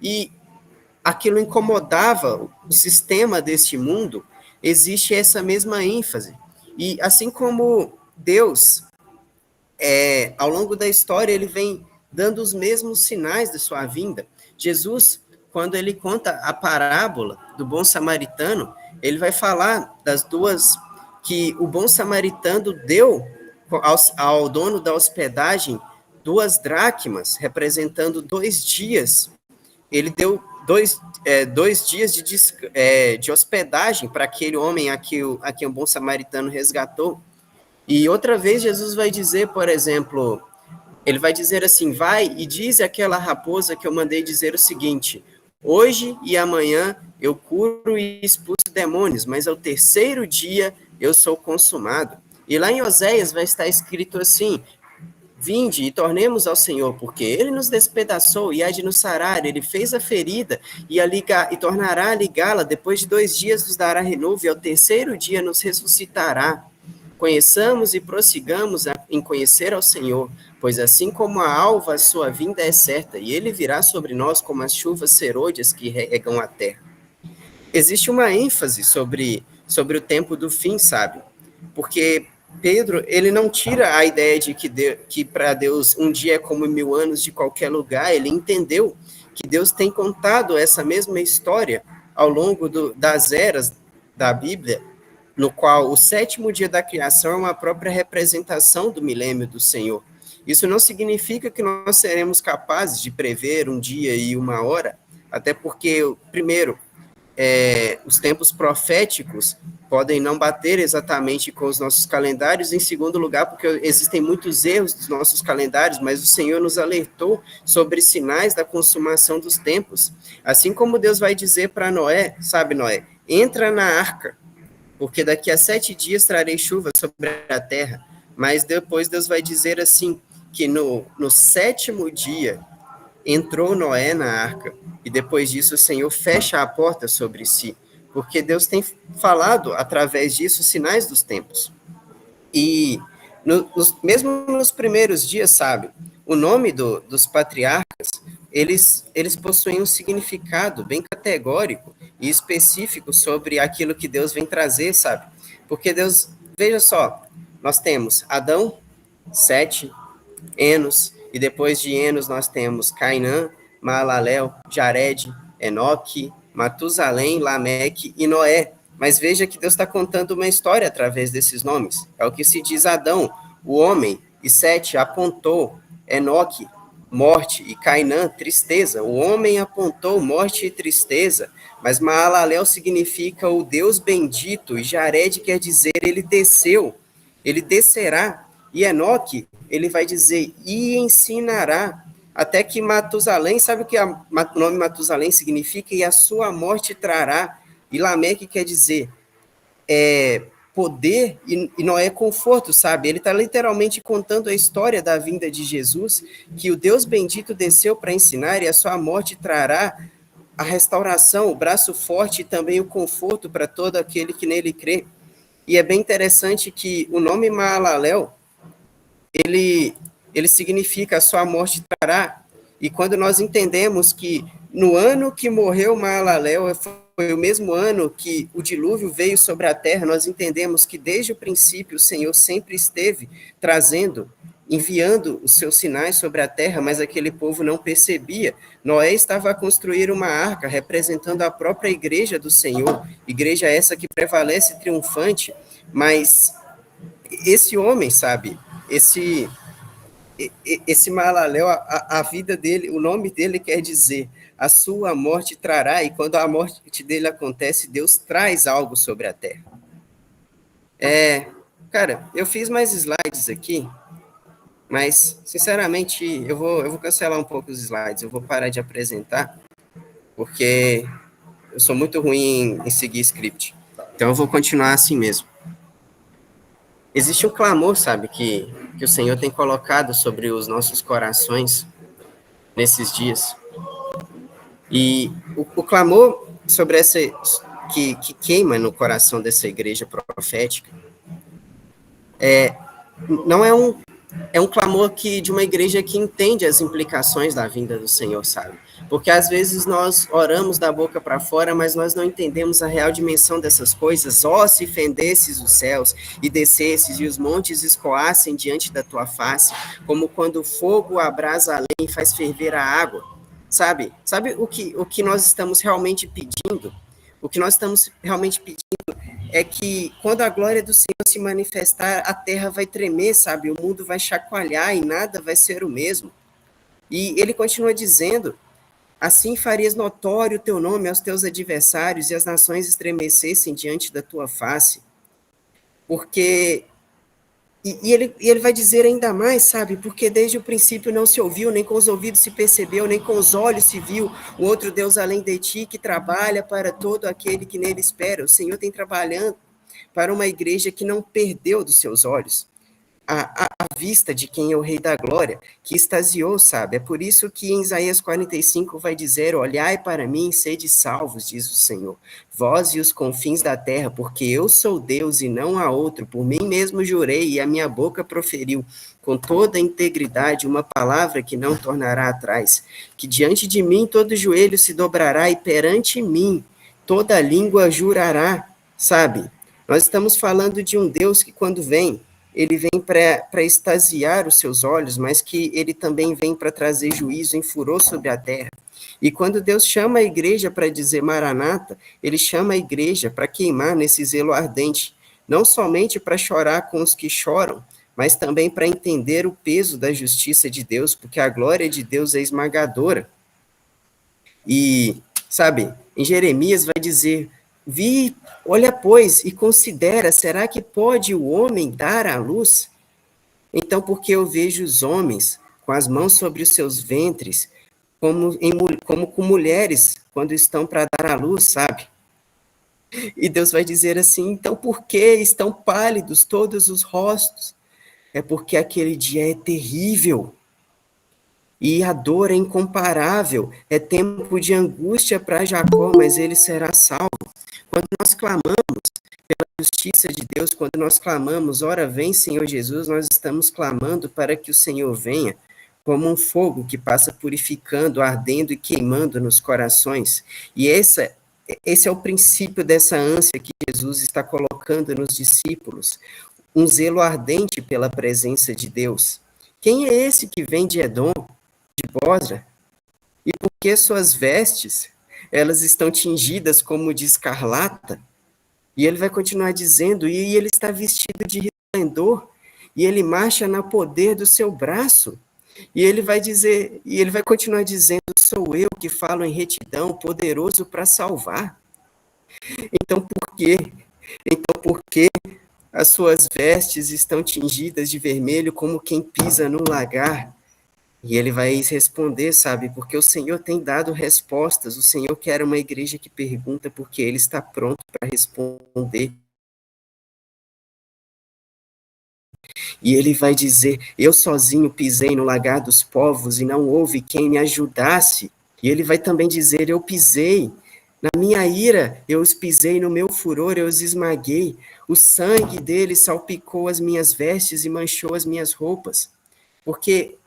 E aquilo incomodava o sistema deste mundo, existe essa mesma ênfase. E assim como Deus, ao longo da história, ele vem dando os mesmos sinais de sua vinda. Jesus, quando ele conta a parábola do bom samaritano, ele vai falar das duas, que o bom samaritano deu ao dono da hospedagem 2 dracmas, representando 2 dias. Ele deu 2 dias de hospedagem para aquele homem a quem o bom samaritano resgatou. E outra vez Jesus vai dizer, por exemplo, ele vai dizer assim, vai e diz àquela raposa que eu mandei dizer o seguinte, hoje e amanhã eu curo e expulso demônios, mas ao 3º dia eu sou consumado. E lá em Oséias vai estar escrito assim, vinde e tornemos ao Senhor, porque ele nos despedaçou e há de nos sarar, ele fez a ferida e tornará a ligá-la, depois de 2 dias nos dará renovo e ao 3º dia nos ressuscitará. Conheçamos e prossigamos em conhecer ao Senhor, pois assim como a alva, a sua vinda é certa, e ele virá sobre nós como as chuvas serôdias que regam a terra. Existe uma ênfase sobre o tempo do fim, sabe? Porque Pedro, ele não tira a ideia de que para Deus um dia é como 1000 anos de qualquer lugar, ele entendeu que Deus tem contado essa mesma história ao longo das eras da Bíblia, no qual o 7º dia da criação é uma própria representação do milênio do Senhor. Isso não significa que nós seremos capazes de prever um dia e uma hora, até porque, primeiro, os tempos proféticos podem não bater exatamente com os nossos calendários, em segundo lugar, porque existem muitos erros dos nossos calendários, mas o Senhor nos alertou sobre sinais da consumação dos tempos. Assim como Deus vai dizer para Noé, sabe, Noé, entra na arca, porque daqui a 7 dias trarei chuva sobre a terra. Mas depois Deus vai dizer assim, que no 7º dia entrou Noé na arca, e depois disso o Senhor fecha a porta sobre si, porque Deus tem falado através disso sinais dos tempos. E mesmo nos primeiros dias, sabe, o nome dos patriarcas, eles possuem um significado bem categórico e específico sobre aquilo que Deus vem trazer, sabe? Porque Deus, veja só, nós temos Adão, Sete, Enos, e depois de Enos nós temos Cainã, Maalalel, Jared, Enoque, Matusalém, Lameque e Noé. Mas veja que Deus está contando uma história através desses nomes. É o que se diz Adão, o homem, e Sete apontou, Enoque, morte, e Cainã, tristeza. O homem apontou morte e tristeza, mas Maalalel significa o Deus bendito, e Jared quer dizer ele desceu, ele descerá. E Enoque, ele vai dizer, e ensinará, até que Matusalém, sabe o que o nome Matusalém significa? E a sua morte trará. E Lameque quer dizer poder, e Noé conforto, sabe? Ele está literalmente contando a história da vinda de Jesus, que o Deus bendito desceu para ensinar, e a sua morte trará a restauração, o braço forte e também o conforto para todo aquele que nele crê. E é bem interessante que o nome Maalalel, ele significa a sua morte trará, e quando nós entendemos que no ano que morreu Maalalel, foi o mesmo ano que o dilúvio veio sobre a terra, nós entendemos que desde o princípio o Senhor sempre esteve enviando os seus sinais sobre a terra, mas aquele povo não percebia. Noé estava a construir uma arca, representando a própria igreja do Senhor, igreja essa que prevalece triunfante, mas esse homem, sabe, esse Maalalel, a vida dele, o nome dele quer dizer, a sua morte trará, e quando a morte dele acontece, Deus traz algo sobre a terra. Cara, eu fiz mais slides aqui, mas, sinceramente, eu vou cancelar um pouco os slides, eu vou parar de apresentar, porque eu sou muito ruim em seguir script. Então, eu vou continuar assim mesmo. Existe um clamor, sabe, que o Senhor tem colocado sobre os nossos corações nesses dias. E o clamor sobre essa que queima no coração dessa igreja profética não é é um clamor de uma igreja que entende as implicações da vinda do Senhor, sabe? Porque às vezes nós oramos da boca para fora, mas nós não entendemos a real dimensão dessas coisas. Ó, se fendesses os céus e descesses e os montes escoassem diante da tua face, como quando o fogo abrasa a lenha e faz ferver a água, sabe? Sabe o que nós estamos realmente pedindo? O que nós estamos realmente pedindo é que quando a glória do Senhor se manifestar, a terra vai tremer, sabe? O mundo vai chacoalhar e nada vai ser o mesmo. E ele continua dizendo: assim farias notório o teu nome aos teus adversários e as nações estremecessem diante da tua face. Porque ele vai dizer ainda mais, sabe? Porque desde o princípio não se ouviu, nem com os ouvidos se percebeu, nem com os olhos se viu o outro Deus além de ti, que trabalha para todo aquele que nele espera. O Senhor tem trabalhando para uma igreja que não perdeu dos seus olhos a vista de quem é o Rei da Glória, que extasiou, sabe? É por isso que em Isaías 45 vai dizer: olhai para mim, sede salvos, diz o Senhor, vós e os confins da terra, porque eu sou Deus e não há outro, por mim mesmo jurei e a minha boca proferiu, com toda a integridade, uma palavra que não tornará atrás, que diante de mim todo joelho se dobrará e perante mim toda língua jurará, sabe? Nós estamos falando de um Deus que quando vem, ele vem para extasiar os seus olhos, mas que ele também vem para trazer juízo em furor sobre a terra. E quando Deus chama a igreja para dizer Maranata, ele chama a igreja para queimar nesse zelo ardente, não somente para chorar com os que choram, mas também para entender o peso da justiça de Deus, porque a glória de Deus é esmagadora. E, sabe, em Jeremias vai dizer: vi, olha, pois, e considera, será que pode o homem dar à luz? Então, porque eu vejo os homens com as mãos sobre os seus ventres, como com mulheres, quando estão para dar à luz, sabe? E Deus vai dizer assim: então, por que estão pálidos todos os rostos? É porque aquele dia é terrível. E a dor é incomparável, é tempo de angústia para Jacó, mas ele será salvo. Quando nós clamamos pela justiça de Deus, quando nós clamamos, ora vem Senhor Jesus, nós estamos clamando para que o Senhor venha, como um fogo que passa purificando, ardendo e queimando nos corações. E esse é o princípio dessa ânsia que Jesus está colocando nos discípulos, um zelo ardente pela presença de Deus. Quem é esse que vem de Edom, de Bosra? E por que suas vestes, elas estão tingidas como de escarlata? E ele vai continuar dizendo: e ele está vestido de resplendor, e ele marcha no poder do seu braço. E ele vai dizer, e ele vai continuar dizendo: sou eu que falo em retidão, poderoso para salvar. Então por quê? Então por que as suas vestes estão tingidas de vermelho como quem pisa num lagar? E ele vai responder, sabe, porque o Senhor tem dado respostas, o Senhor quer uma igreja que pergunta porque ele está pronto para responder. E ele vai dizer: eu sozinho pisei no lagar dos povos e não houve quem me ajudasse. E ele vai também dizer: eu pisei, na minha ira eu os pisei, no meu furor eu os esmaguei. O sangue deles salpicou as minhas vestes e manchou as minhas roupas. Porque,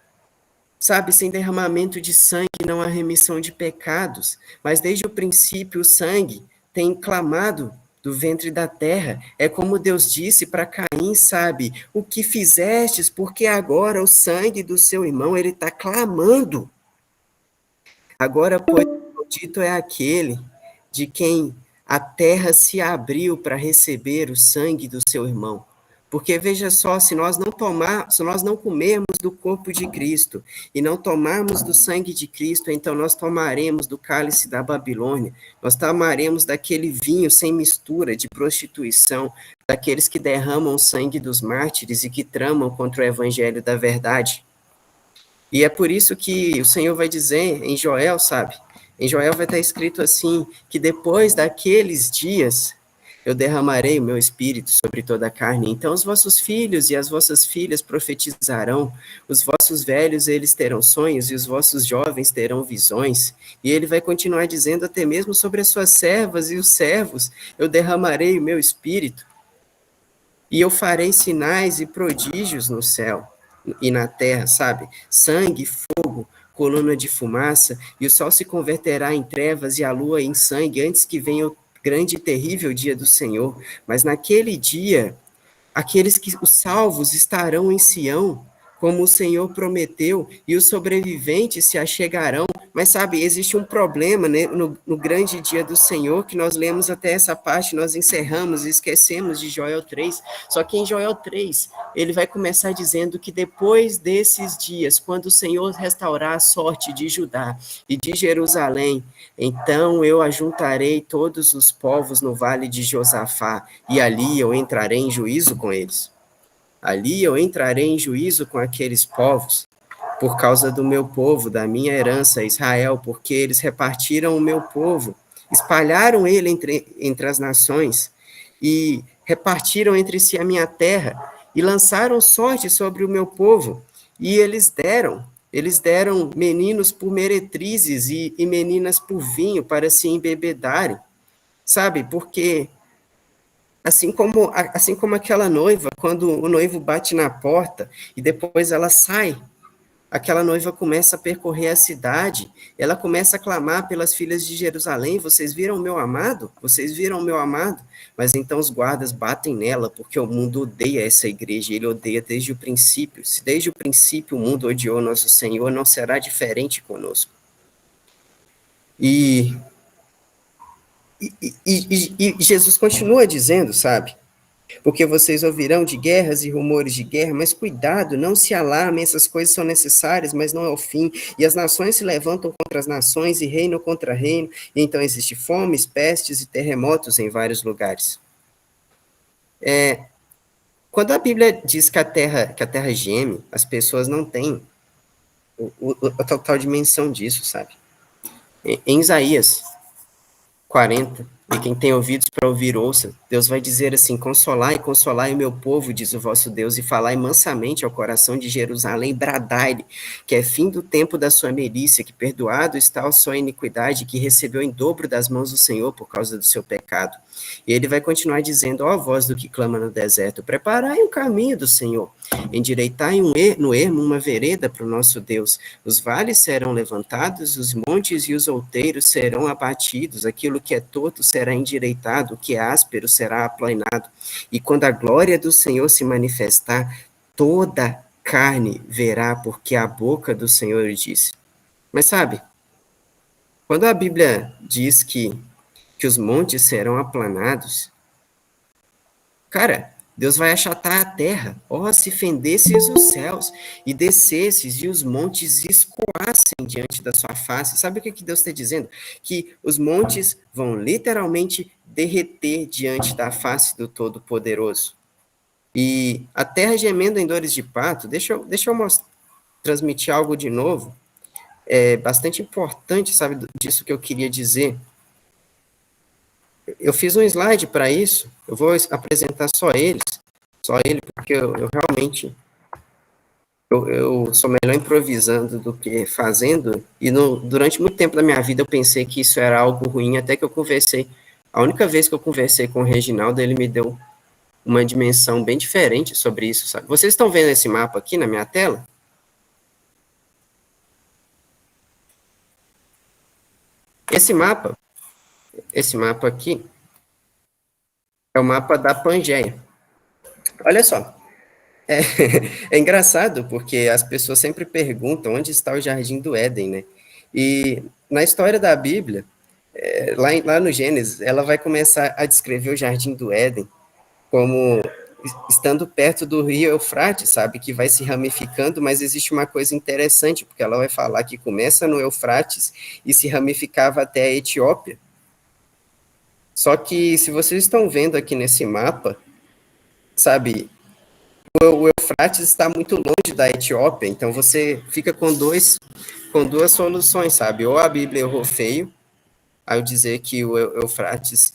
sabe, sem derramamento de sangue não há remissão de pecados, mas desde o princípio o sangue tem clamado do ventre da terra. É como Deus disse para Caim, sabe, o que fizestes, porque agora o sangue do seu irmão, ele está clamando. Agora, pois, o maldito é aquele de quem a terra se abriu para receber o sangue do seu irmão. Porque veja só, se nós não comermos do corpo de Cristo e não tomarmos do sangue de Cristo, então nós tomaremos do cálice da Babilônia, nós tomaremos daquele vinho sem mistura de prostituição, daqueles que derramam o sangue dos mártires e que tramam contra o evangelho da verdade. E é por isso que o Senhor vai dizer em Joel, sabe? Em Joel vai estar escrito assim, que depois daqueles dias eu derramarei o meu espírito sobre toda a carne. Então os vossos filhos e as vossas filhas profetizarão, os vossos velhos eles terão sonhos e os vossos jovens terão visões. E ele vai continuar dizendo até mesmo sobre as suas servas e os servos, eu derramarei o meu espírito. E eu farei sinais e prodígios no céu. e na terra, sabe? Sangue, fogo, coluna de fumaça, e o sol se converterá em trevas e a lua em sangue antes que venha o grande e terrível dia do Senhor. Mas naquele dia, aqueles que os salvos estarão em Sião, como o Senhor prometeu, e os sobreviventes se achegarão. Mas sabe, existe um problema, né, no grande dia do Senhor, que nós lemos até essa parte, nós encerramos e esquecemos de Joel 3. Só que em Joel 3, ele vai começar dizendo que depois desses dias, quando o Senhor restaurar a sorte de Judá e de Jerusalém, então eu ajuntarei todos os povos no vale de Josafá, e ali eu entrarei em juízo com eles. Ali eu entrarei em juízo com aqueles povos, por causa do meu povo, da minha herança, Israel, porque eles repartiram o meu povo, espalharam ele entre as nações, e repartiram entre si a minha terra, e lançaram sorte sobre o meu povo, e eles deram meninos por meretrizes e meninas por vinho para se embebedarem, sabe? Porque assim como aquela noiva, quando o noivo bate na porta e depois ela sai, aquela noiva começa a percorrer a cidade, ela começa a clamar pelas filhas de Jerusalém: vocês viram o meu amado? Vocês viram o meu amado? Mas então os guardas batem nela, porque o mundo odeia essa igreja, ele odeia desde o princípio. Se desde o princípio o mundo odiou nosso Senhor, não será diferente conosco. E Jesus continua dizendo, sabe? Porque vocês ouvirão de guerras e rumores de guerra, mas cuidado, não se alarmem, essas coisas são necessárias, mas não é o fim. E as nações se levantam contra as nações e reino contra reino, e então existe fome, pestes e terremotos em vários lugares. Quando a Bíblia diz que a terra geme, as pessoas não têm a total dimensão disso, sabe? Em Isaías 40, e quem tem ouvidos para ouvir, ouça. Deus vai dizer assim: consolai o meu povo, diz o vosso Deus, e falai mansamente ao coração de Jerusalém, bradai-lhe, que é fim do tempo da sua milícia, que perdoado está a sua iniquidade, que recebeu em dobro das mãos do Senhor por causa do seu pecado. E ele vai continuar dizendo: ó voz do que clama no deserto, preparai o caminho do Senhor, endireitai no ermo uma vereda para o nosso Deus. Os vales serão levantados, os montes e os outeiros serão abatidos, aquilo que é torto será endireitado, o que é áspero será aplanado. E quando a glória do Senhor se manifestar, toda carne verá, porque a boca do Senhor disse. Mas sabe, quando a Bíblia diz que os montes serão aplanados, cara, Deus vai achatar a terra. Ó, se fendesses os céus e descesses e os montes escoassem diante da sua face. Sabe o que Deus está dizendo? Que os montes vão literalmente derreter diante da face do Todo-Poderoso. E a terra gemendo em dores de parto, deixa eu transmitir algo de novo. É bastante importante, sabe, disso que eu queria dizer. Eu fiz um slide para isso, eu vou apresentar só ele, porque eu realmente eu sou melhor improvisando do que fazendo, e durante muito tempo da minha vida eu pensei que isso era algo ruim, até que eu conversei, a única vez que eu conversei com o Reginaldo, ele me deu uma dimensão bem diferente sobre isso, sabe? Vocês estão vendo esse mapa aqui na minha tela? Esse mapa aqui é o mapa da Pangeia. Olha só, é engraçado porque as pessoas sempre perguntam onde está o Jardim do Éden, né? E na história da Bíblia, lá no Gênesis, ela vai começar a descrever o Jardim do Éden como estando perto do rio Eufrates, sabe? Que vai se ramificando, mas existe uma coisa interessante, porque ela vai falar que começa no Eufrates e se ramificava até a Etiópia. Só que, se vocês estão vendo aqui nesse mapa, sabe, o Eufrates está muito longe da Etiópia, então você fica com duas soluções, sabe? Ou a Bíblia errou feio, ao dizer que o Eufrates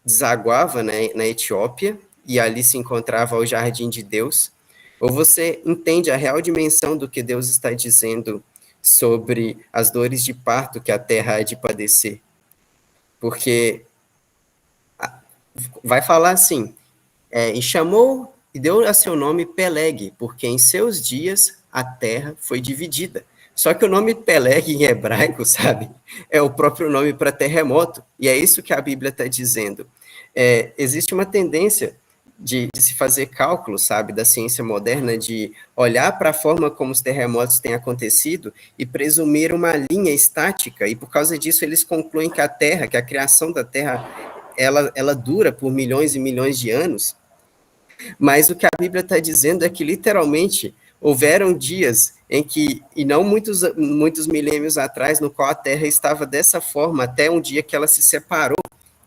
desaguava, né, na Etiópia, e ali se encontrava o Jardim de Deus, ou você entende a real dimensão do que Deus está dizendo sobre as dores de parto que a terra há de padecer. Porque vai falar assim, e chamou e deu a seu nome Peleg, porque em seus dias a terra foi dividida. Só que o nome Peleg em hebraico, sabe, é o próprio nome para terremoto, e é isso que a Bíblia está dizendo. Existe uma tendência de se fazer cálculo, sabe, da ciência moderna, de olhar para a forma como os terremotos têm acontecido e presumir uma linha estática, e por causa disso eles concluem que a Terra, que a criação da Terra, ela dura por milhões e milhões de anos, mas o que a Bíblia está dizendo é que, literalmente, houveram dias em que, e não muitos milênios atrás, no qual a Terra estava dessa forma, até um dia que ela se separou,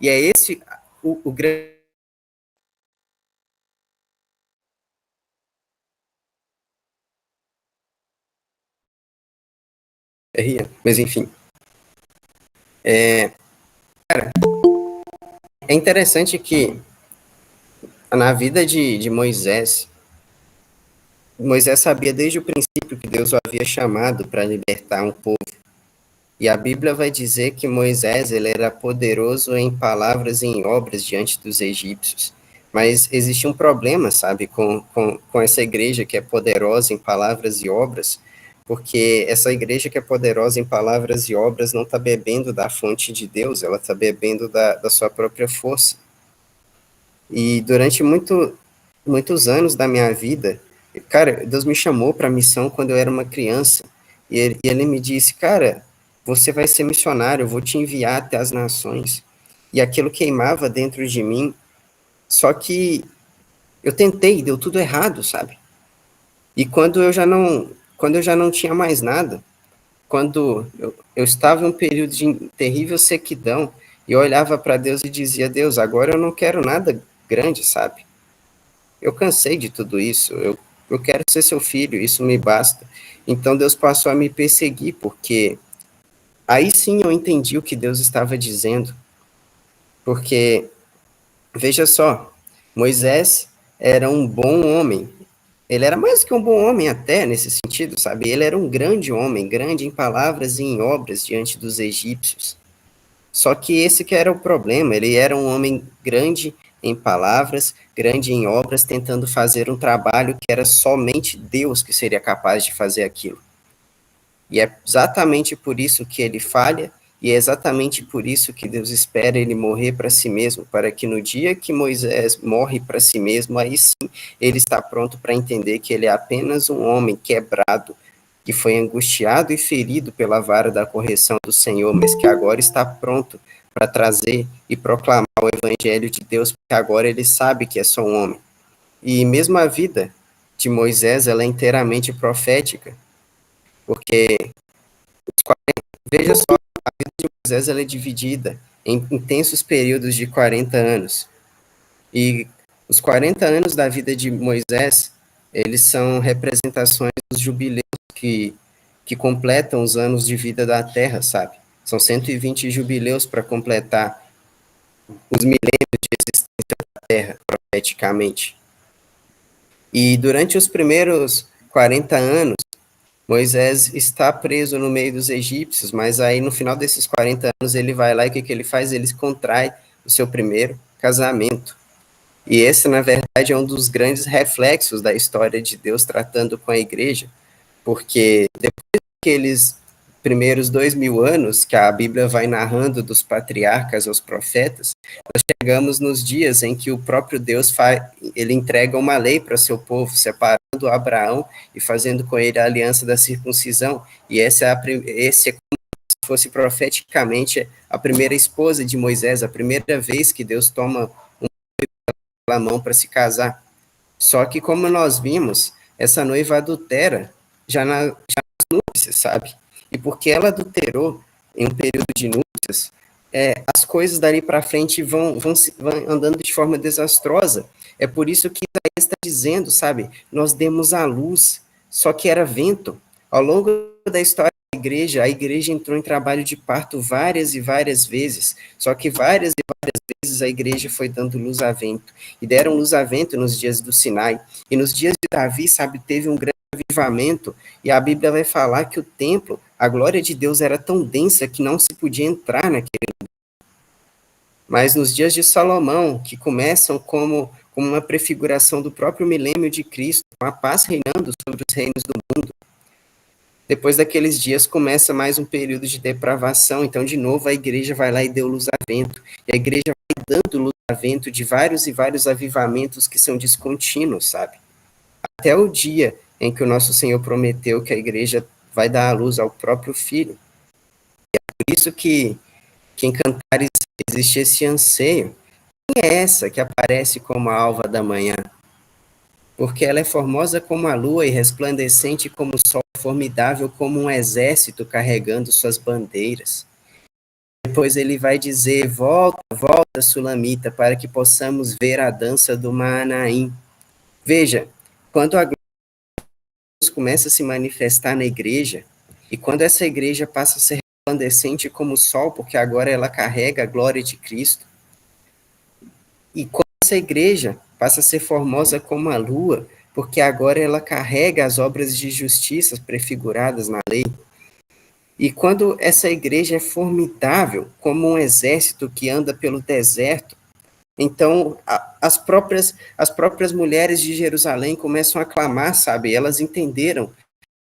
e é esse o grande... Mas, enfim. Cara, é interessante que na vida de Moisés sabia desde o princípio que Deus o havia chamado para libertar um povo. E a Bíblia vai dizer que Moisés ele era poderoso em palavras e em obras diante dos egípcios. Mas existe um problema, sabe, com essa igreja que é poderosa em palavras e obras, porque essa igreja que é poderosa em palavras e obras não está bebendo da fonte de Deus, ela está bebendo da sua própria força. E durante muitos anos da minha vida, cara, Deus me chamou para a missão quando eu era uma criança, e ele me disse, cara, você vai ser missionário, eu vou te enviar até as nações. E aquilo queimava dentro de mim, só que eu tentei, deu tudo errado, sabe? E quando eu já não tinha mais nada, quando eu estava em um período de terrível sequidão, e eu olhava para Deus e dizia, Deus, agora eu não quero nada grande, sabe? Eu cansei de tudo isso, eu quero ser seu filho, isso me basta. Então Deus passou a me perseguir, porque aí sim eu entendi o que Deus estava dizendo, porque, veja só, Moisés era um bom homem, ele era mais que um bom homem até, nesse sentido, sabe? Ele era um grande homem, grande em palavras e em obras diante dos egípcios. Só que esse que era o problema, ele era um homem grande em palavras, grande em obras, tentando fazer um trabalho que era somente Deus que seria capaz de fazer aquilo. E é exatamente por isso que ele falha, e é exatamente por isso que Deus espera ele morrer para si mesmo, para que no dia que Moisés morre para si mesmo, aí sim ele está pronto para entender que ele é apenas um homem quebrado, que foi angustiado e ferido pela vara da correção do Senhor, mas que agora está pronto para trazer e proclamar o evangelho de Deus, porque agora ele sabe que é só um homem. E mesmo a vida de Moisés, ela é inteiramente profética, porque, veja só, a vida de Moisés ela é dividida em intensos períodos de 40 anos. E os 40 anos da vida de Moisés, eles são representações dos jubileus que completam os anos de vida da Terra, sabe? São 120 jubileus para completar os milênios de existência da Terra, profeticamente. E durante os primeiros 40 anos, Moisés está preso no meio dos egípcios, mas aí no final desses 40 anos ele vai lá e o que ele faz? Ele contrai o seu primeiro casamento. E esse, na verdade, é um dos grandes reflexos da história de Deus tratando com a igreja, porque depois daqueles primeiros 2000 anos que a Bíblia vai narrando dos patriarcas aos profetas, nós chegamos nos dias em que o próprio Deus ele entrega uma lei para o seu povo, separando Abraão e fazendo com ele a aliança da circuncisão, e esse é como se fosse profeticamente a primeira esposa de Moisés, a primeira vez que Deus toma a mão para se casar. Só que, como nós vimos, essa noiva adultera já nas núpcias, sabe? E porque ela adulterou em um período de núpcias, as coisas dali para frente vão andando de forma desastrosa. É por isso que Isaías está dizendo, sabe? Nós demos à luz, só que era vento. Ao longo da história da igreja, a igreja entrou em trabalho de parto várias e várias vezes, só que várias e várias vezes a igreja foi dando luz a vento. E deram luz a vento nos dias do Sinai. E nos dias de Davi, sabe, teve um grande avivamento, e a Bíblia vai falar que o templo, a glória de Deus era tão densa que não se podia entrar naquele lugar. Mas nos dias de Salomão, que começam como como uma prefiguração do próprio milênio de Cristo, com a paz reinando sobre os reinos do mundo. Depois daqueles dias começa mais um período de depravação, então de novo a igreja vai lá e deu luz a vento, e a igreja vai dando luz a vento de vários e vários avivamentos que são descontínuos, sabe? Até o dia em que o nosso Senhor prometeu que a igreja vai dar a luz ao próprio Filho. E é por isso que em Cantares existe esse anseio. Quem é essa que aparece como a alva da manhã? Porque ela é formosa como a lua e resplandecente como o sol, formidável como um exército carregando suas bandeiras. Depois ele vai dizer, volta, volta, Sulamita, para que possamos ver a dança do Maanaim. Veja, quando a glória de Deus começa a se manifestar na igreja, e quando essa igreja passa a ser resplandecente como o sol, porque agora ela carrega a glória de Cristo, e quando essa igreja passa a ser formosa como a lua, porque agora ela carrega as obras de justiça prefiguradas na lei. E quando essa igreja é formidável, como um exército que anda pelo deserto, então as próprias mulheres de Jerusalém começam a clamar, sabe? Elas entenderam que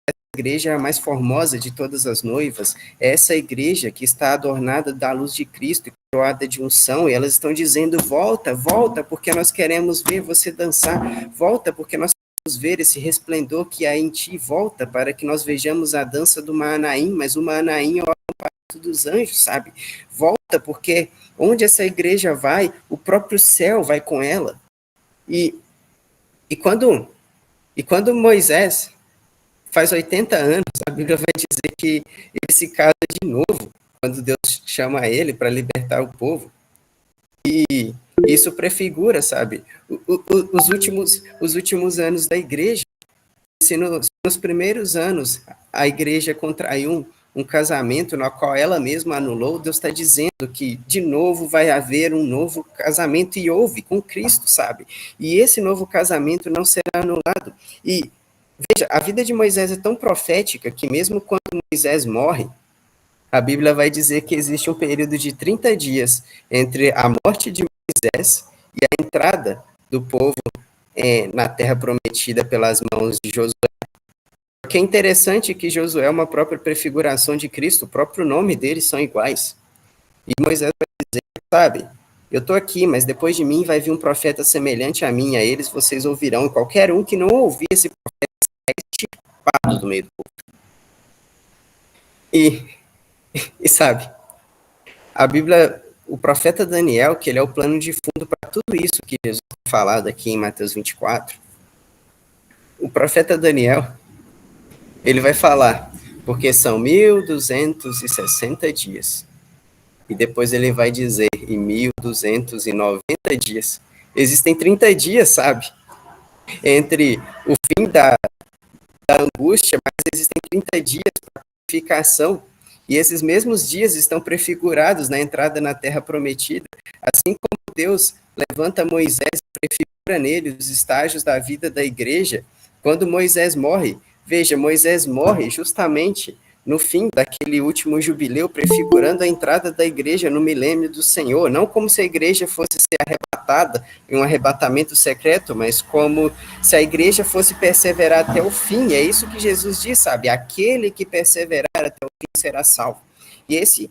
a igreja é a mais formosa de todas as noivas, é essa igreja que está adornada da luz de Cristo, coroada de unção, e elas estão dizendo, volta, volta, porque nós queremos ver você dançar, volta, porque nós queremos ver esse resplendor que há em ti, volta, para que nós vejamos a dança do Maanaim, mas o Maanaim é o acampamento dos anjos, sabe? Volta, porque onde essa igreja vai, o próprio céu vai com ela. E quando Moisés faz 80 anos, a Bíblia vai dizer que ele se casa de novo, quando Deus chama ele para libertar o povo. E isso prefigura, sabe, os últimos anos da igreja. Se nos primeiros anos a igreja contraiu um casamento no qual ela mesma anulou, Deus está dizendo que de novo vai haver um novo casamento, e houve com Cristo, sabe? E esse novo casamento não será anulado. E veja, a vida de Moisés é tão profética que mesmo quando Moisés morre, a Bíblia vai dizer que existe um período de 30 dias entre a morte de Moisés e a entrada do povo na terra prometida pelas mãos de Josué. O que é interessante é que Josué é uma própria prefiguração de Cristo, o próprio nome deles são iguais. E Moisés vai dizer, sabe, eu estou aqui, mas depois de mim vai vir um profeta semelhante a mim, a eles vocês ouvirão, e qualquer um que não ouvir esse profeta será extirpado do meio do povo. E sabe, a Bíblia, o profeta Daniel, que ele é o plano de fundo para tudo isso que Jesus tem falado aqui em Mateus 24, o profeta Daniel, ele vai falar, porque são 1260 dias, e depois ele vai dizer, em 1290 dias, existem 30 dias, sabe, entre o fim da angústia, mas existem 30 dias para a purificação. E esses mesmos dias estão prefigurados na entrada na terra prometida, assim como Deus levanta Moisés e prefigura nele os estágios da vida da igreja. Quando Moisés morre, veja, Moisés morre justamente no fim daquele último jubileu, prefigurando a entrada da igreja no milênio do Senhor, não como se a igreja fosse ser arrebatada em um arrebatamento secreto, mas como se a igreja fosse perseverar até o fim. É isso que Jesus diz, sabe? Aquele que perseverar até o fim será salvo. E esse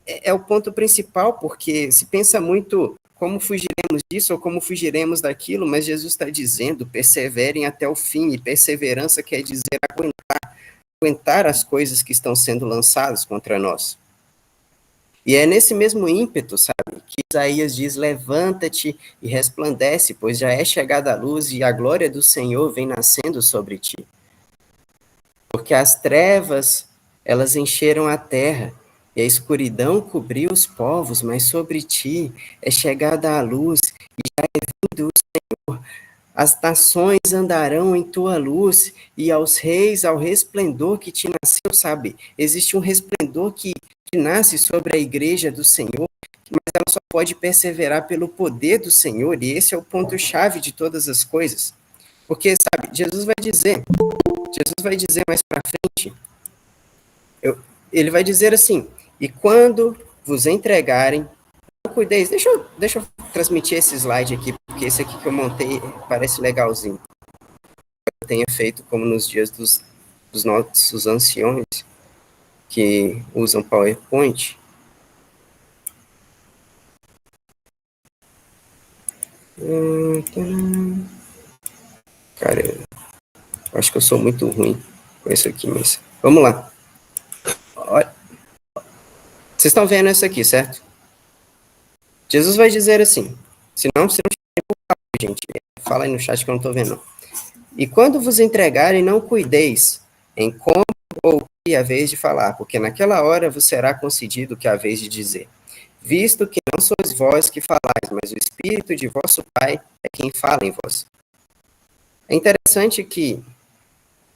é o ponto principal, porque se pensa muito como fugiremos disso ou como fugiremos daquilo, mas Jesus está dizendo, perseverem até o fim, e perseverança quer dizer aguentar as coisas que estão sendo lançadas contra nós. E é nesse mesmo ímpeto, sabe, que Isaías diz, levanta-te e resplandece, pois já é chegada a luz e a glória do Senhor vem nascendo sobre ti. Porque as trevas, elas encheram a terra, e a escuridão cobriu os povos, mas sobre ti é chegada a luz, e já é vindo o Senhor. As nações andarão em tua luz, e aos reis, ao resplendor que te nasceu, sabe? Existe um resplendor que nasce sobre a igreja do Senhor, mas ela só pode perseverar pelo poder do Senhor, e esse é o ponto-chave de todas as coisas. Porque, sabe, Jesus vai dizer mais para frente, ele vai dizer assim, e quando vos entregarem cuideis. Deixa eu transmitir esse slide aqui, porque esse aqui que eu montei parece legalzinho. Eu tenha feito como nos dias dos nossos anciões que usam PowerPoint. Cara, eu acho que eu sou muito ruim com isso aqui, mas vamos lá. Olha. Vocês estão vendo isso aqui, certo? Jesus vai dizer assim, se não gente, fala aí no chat que eu não estou vendo. E quando vos entregarem, não cuideis em como ou que haveis de falar, porque naquela hora vos será concedido o que haveis de dizer. Visto que não sois vós que falais, mas o Espírito de vosso Pai é quem fala em vós. É interessante que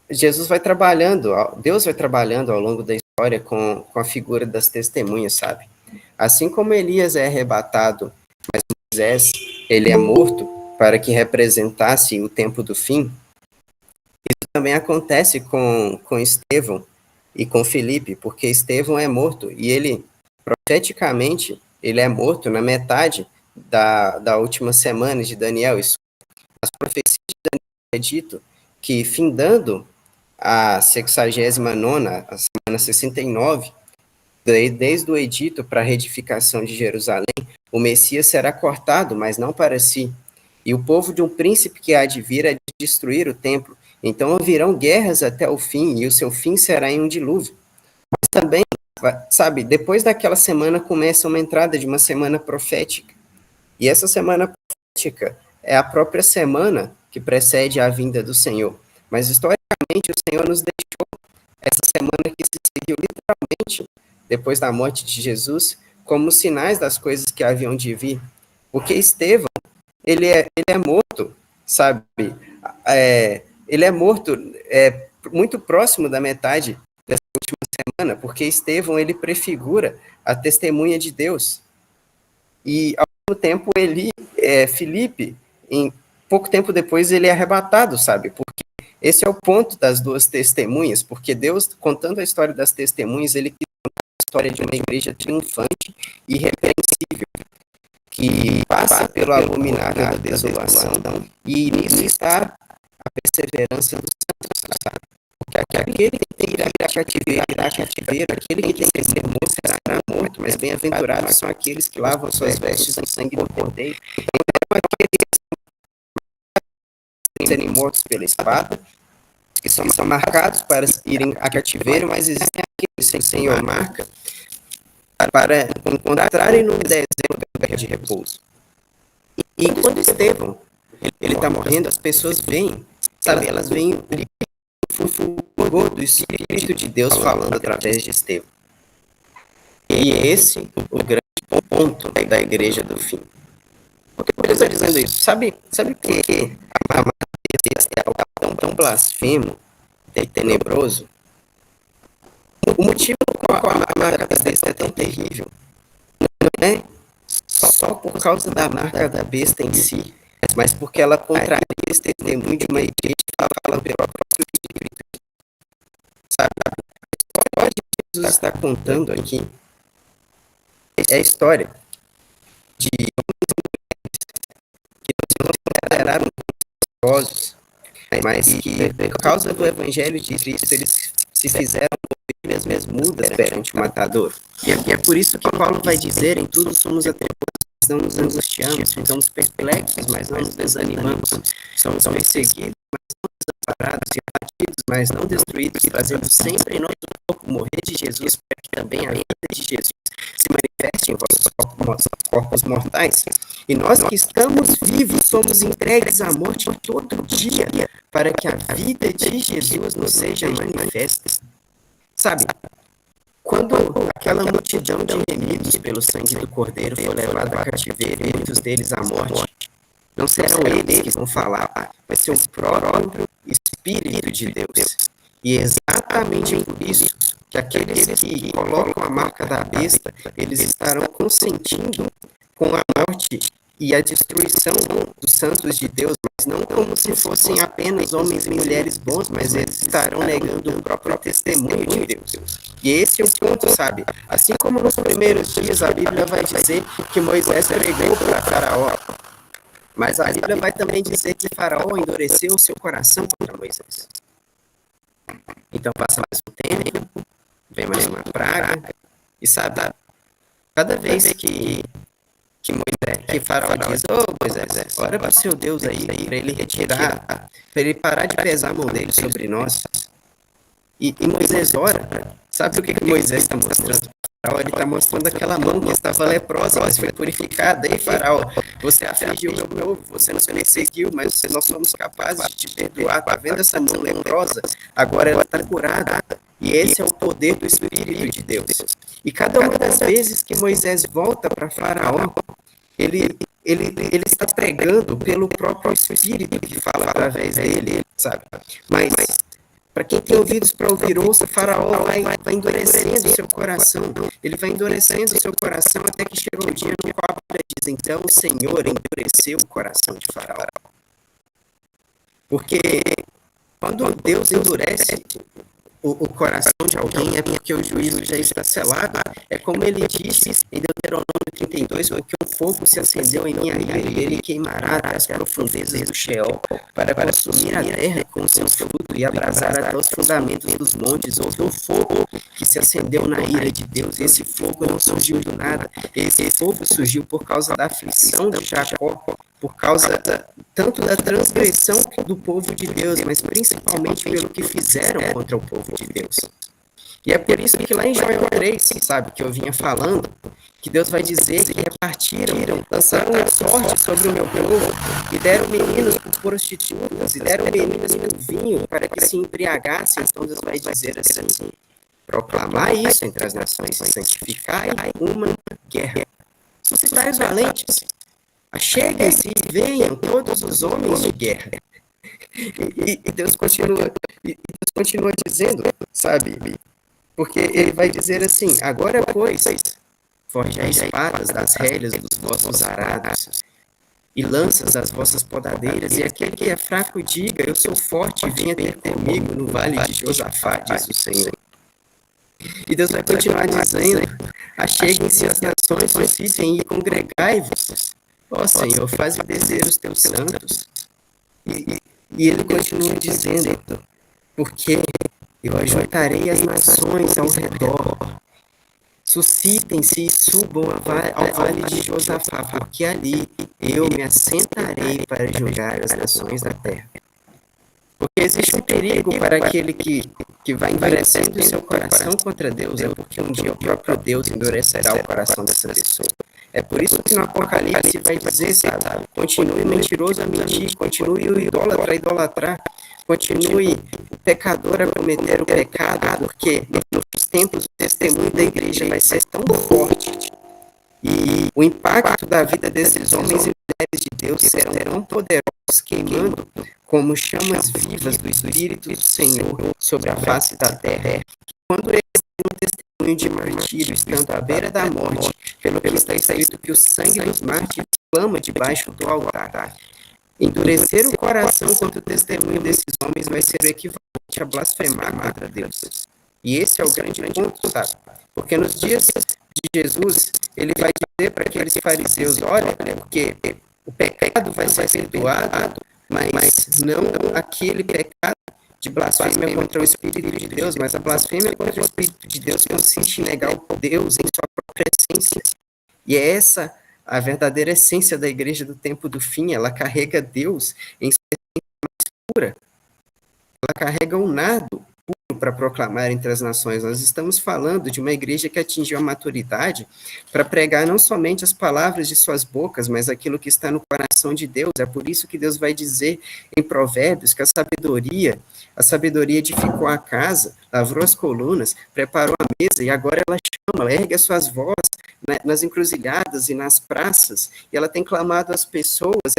Jesus vai trabalhando, Deus vai trabalhando ao longo da história com a figura das testemunhas, sabe? Assim como Elias é arrebatado, mas Moisés, ele é morto para que representasse o tempo do fim, isso também acontece com Estevão e com Filipe, porque Estevão é morto e ele, profeticamente, ele é morto na metade da última semana de Daniel. Isso, as profecias de Daniel é dito que, findando a 69ª, a semana 69, desde o edito para a reedificação de Jerusalém, o Messias será cortado, mas não para si. E o povo de um príncipe que há de vir é de destruir o templo. Então haverão guerras até o fim, e o seu fim será em um dilúvio. Mas também, sabe, depois daquela semana começa uma entrada de uma semana profética. E essa semana profética é a própria semana que precede a vinda do Senhor. Mas, historicamente, o Senhor nos deixou essa semana que se seguiu literalmente depois da morte de Jesus, como sinais das coisas que haviam de vir. Porque Estevão, ele é morto, sabe? Ele é morto muito próximo da metade dessa última semana, porque Estevão, ele prefigura a testemunha de Deus. E, ao mesmo tempo, Filipe, em pouco tempo depois, ele é arrebatado, sabe? Porque esse é o ponto das duas testemunhas, porque Deus, contando a história das testemunhas, ele quis contar a história de uma igreja triunfante e irrepreensível, que passa pelo abominável da desolação, e nisso está a perseverança dos santos, sabe? Porque aquele que tem que ir a cativeiro, aquele que tem que ser morto, será morto, mas bem-aventurados são aqueles que lavam suas vestes no sangue do Cordeiro. Então, aqueles que serem mortos pela espada, que são marcados para irem a cativeiro, mas existem aqueles que o Senhor marca para encontrarem no deserto da lugar de repouso. E quando Estevão ele está morrendo, as pessoas veem, sabe, elas veem o fulgor do Espírito de Deus falando através de Estevão. E esse é o grande ponto da igreja do fim. Por que eu estou dizendo isso? Sabe por que a marca é algo tão blasfemo e tenebroso? O motivo pelo qual a marca da besta é tão terrível não é só por causa da marca da besta em si, mas porque ela contraria esse testemunho de uma igreja que fala pelo próprio Espírito. Sabe? A história que Jesus está contando aqui é a história de homens e mulheres que não se consideraram religiosos, mas que, por causa do Evangelho de Cristo, eles se fizeram ovelhas mudas perante o matador. E é por isso que Paulo vai dizer, em tudo somos atribulados, mas não nos angustiamos, ficamos perplexos, mas não nos desanimamos, somos perseguidos, mas não desamparados, e abatidos, mas não destruídos, e fazendo sempre em nosso corpo morrer de Jesus, para que também a vida de Jesus se manifeste em vossos corpos mortais. E nós que estamos vivos somos entregues à morte todo dia, para que a vida de Jesus nos seja manifesta. Sabe, quando aquela multidão de remidos pelo sangue do Cordeiro foi levada a cativeiro, e muitos deles à morte, não serão eles que vão falar, vai ser o próprio Espírito de Deus. E é exatamente por isso que aqueles que colocam a marca da besta, eles estarão consentindo com a morte e a destruição dos santos de Deus, mas não como se fossem apenas homens e mulheres bons, mas eles estarão negando o próprio testemunho de Deus. E esse é o ponto, sabe? Assim como nos primeiros dias a Bíblia vai dizer que Moisés pregou para Faraó, mas a Bíblia vai também dizer que Faraó endureceu o seu coração contra Moisés. Então passa mais um tempo, vem mais uma praga, e sabe, cada vez que Faraó diz, Moisés, ora para o seu Deus aí, para ele retirar, para ele parar de pesar a mão dele sobre nós. E Moisés ora, sabe o que Moisés está mostrando? Ele está mostrando aquela mão que estava leprosa, mas foi purificada. Ei, Faraó, você afligiu meu povo, você nos perseguiu, mas nós somos capazes de te perdoar. Está vendo essa mão leprosa? Agora ela está curada. E esse é o poder do Espírito de Deus. E cada uma das vezes que Moisés volta para Faraó, ele está pregando pelo próprio Espírito que fala através dele, sabe? Mas para quem tem ouvidos para ouvir, ouça, Faraó vai endurecendo o seu coração. Ele vai endurecendo o seu coração até que chegou o dia no qual a Bíblia diz, então o Senhor endureceu o coração de Faraó. Porque quando Deus endurece o coração de alguém é porque o juízo já está selado. É como ele disse em Deuteronômio 32, porque o fogo se acendeu em minha ira e ele queimará até as profundezas do Sheol para consumir a terra com o seu fruto e abrasar até os fundamentos dos montes. Houve um fogo que se acendeu na ira de Deus e esse fogo não surgiu do nada. Esse fogo surgiu por causa da aflição de Jacó, por causa tanto da transgressão do povo de Deus, mas principalmente pelo que fizeram contra o povo de Deus. E é por isso que lá em Joel 3, sabe, que eu vinha falando, que Deus vai dizer que repartiram, lançaram a sorte sobre o meu povo, e deram meninos por prostitutas, e deram meninas por vinho, para que se embriagassem. Então Deus vai dizer assim, proclamar isso entre as nações, santificai uma guerra, suscitai os valentes, acheguem-se e venham todos os homens de guerra. E Deus continua dizendo, sabe? Porque ele vai dizer assim, agora, pois, forjai espadas das relhas dos vossos arados e lanças das vossas podadeiras, e aquele que é fraco diga, eu sou forte, venha ter comigo no vale de Josafá, diz o Senhor. E Deus vai continuar dizendo, acheguem-se as nações, suscitem e congregai-vos. Ó Senhor, faze descer os teus santos. E ele continua dizendo, porque eu ajuntarei as nações ao redor. Suscitem-se e subam ao vale de Josafá, porque ali eu me assentarei para julgar as nações da terra. Porque existe um perigo para aquele que vai endurecendo o seu coração contra Deus, é porque um dia o próprio Deus endurecerá o coração dessa pessoa. É por isso que no Apocalipse vai dizer, sabe, continue o mentiroso a mentir, continue o idólatra a idolatrar, continue o pecador a cometer o pecado, porque nos tempos o testemunho da igreja vai ser tão forte e o impacto da vida desses homens e mulheres de Deus serão tão poderosos, queimando como chamas vivas do Espírito do Senhor sobre a face da terra, que quando eles têm um testemunho de martírio, estando à beira da morte, pelo que está escrito que o sangue dos mártires clama debaixo do altar. Endurecer o coração contra o testemunho desses homens vai ser o equivalente a blasfemar contra Deus. E esse é o grande ponto, sabe? Porque nos dias de Jesus, ele vai dizer para aqueles fariseus, olha, porque o pecado vai ser perdoado, mas não aquele pecado de blasfêmia contra o Espírito de Deus, mas a blasfêmia contra o Espírito de Deus consiste em negar o Deus em sua própria essência. E é essa a verdadeira essência da igreja do tempo do fim, ela carrega Deus em sua essência mais pura. Ela carrega um nado puro para proclamar entre as nações. Nós estamos falando de uma igreja que atingiu a maturidade para pregar não somente as palavras de suas bocas, mas aquilo que está no coração de Deus. É por isso que Deus vai dizer em Provérbios que a sabedoria edificou a casa, lavrou as colunas, preparou a mesa, e agora ela chama, ela ergue as suas vozes nas encruzilhadas e nas praças, e ela tem clamado às pessoas,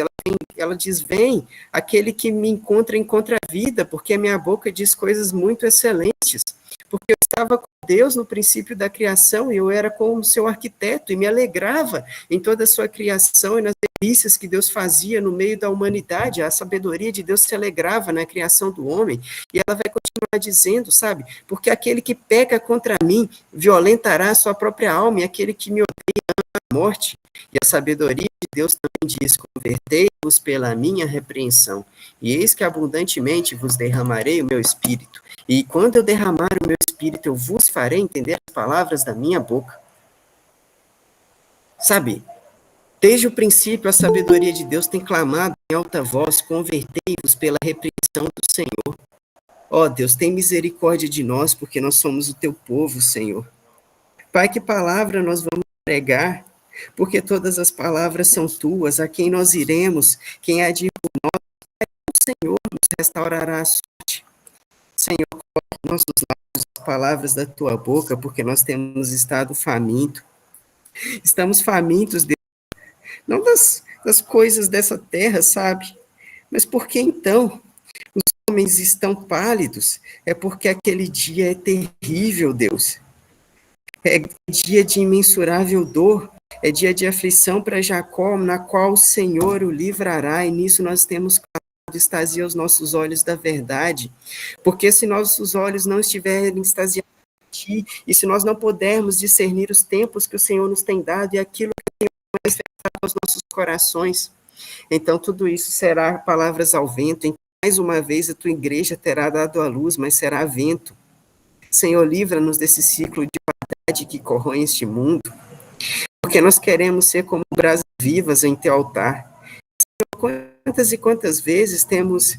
ela diz, vem, aquele que me encontra a vida, porque a minha boca diz coisas muito excelentes. porque eu estava com Deus no princípio da criação, e eu era como seu arquiteto, e me alegrava em toda a sua criação e nas delícias que Deus fazia no meio da humanidade. A sabedoria de Deus se alegrava na criação do homem, e ela vai continuar dizendo, sabe, porque aquele que peca contra mim violentará a sua própria alma, e aquele que me odeia ama a morte. E a sabedoria de Deus também diz: convertei-vos pela minha repreensão, e eis que abundantemente vos derramarei o meu espírito. E quando eu derramar o meu espírito, eu vos farei entender as palavras da minha boca. Sabe, desde o princípio a sabedoria de Deus tem clamado em alta voz: convertei-vos pela repreensão do Senhor. Ó Deus, tem misericórdia de nós, porque nós somos o teu povo, Senhor. Pai, que palavra nós vamos pregar? Porque todas as palavras são tuas. A quem nós iremos? Quem há de ir por nós? O Senhor nos restaurará a sorte. Senhor, coloque nossos lábios as palavras da tua boca, porque nós temos estado famintos. Estamos famintos, Deus, não das coisas dessa terra, sabe? Mas por que então os homens estão pálidos? É porque aquele dia é terrível, Deus. É dia de imensurável dor, é dia de aflição para Jacó, na qual o Senhor o livrará, e nisso nós temos clamado: extasia os nossos olhos da verdade, porque se nossos olhos não estiverem extasiados em ti, e se nós não pudermos discernir os tempos que o Senhor nos tem dado e aquilo que tem manifestado aos nossos corações, então tudo isso será palavras ao vento. Então, mais uma vez a tua igreja terá dado a luz, mas será vento. Senhor, livra-nos desse ciclo de maldade que corrói este mundo, porque nós queremos ser como brasas vivas em teu altar. Senhor, quantas e quantas vezes temos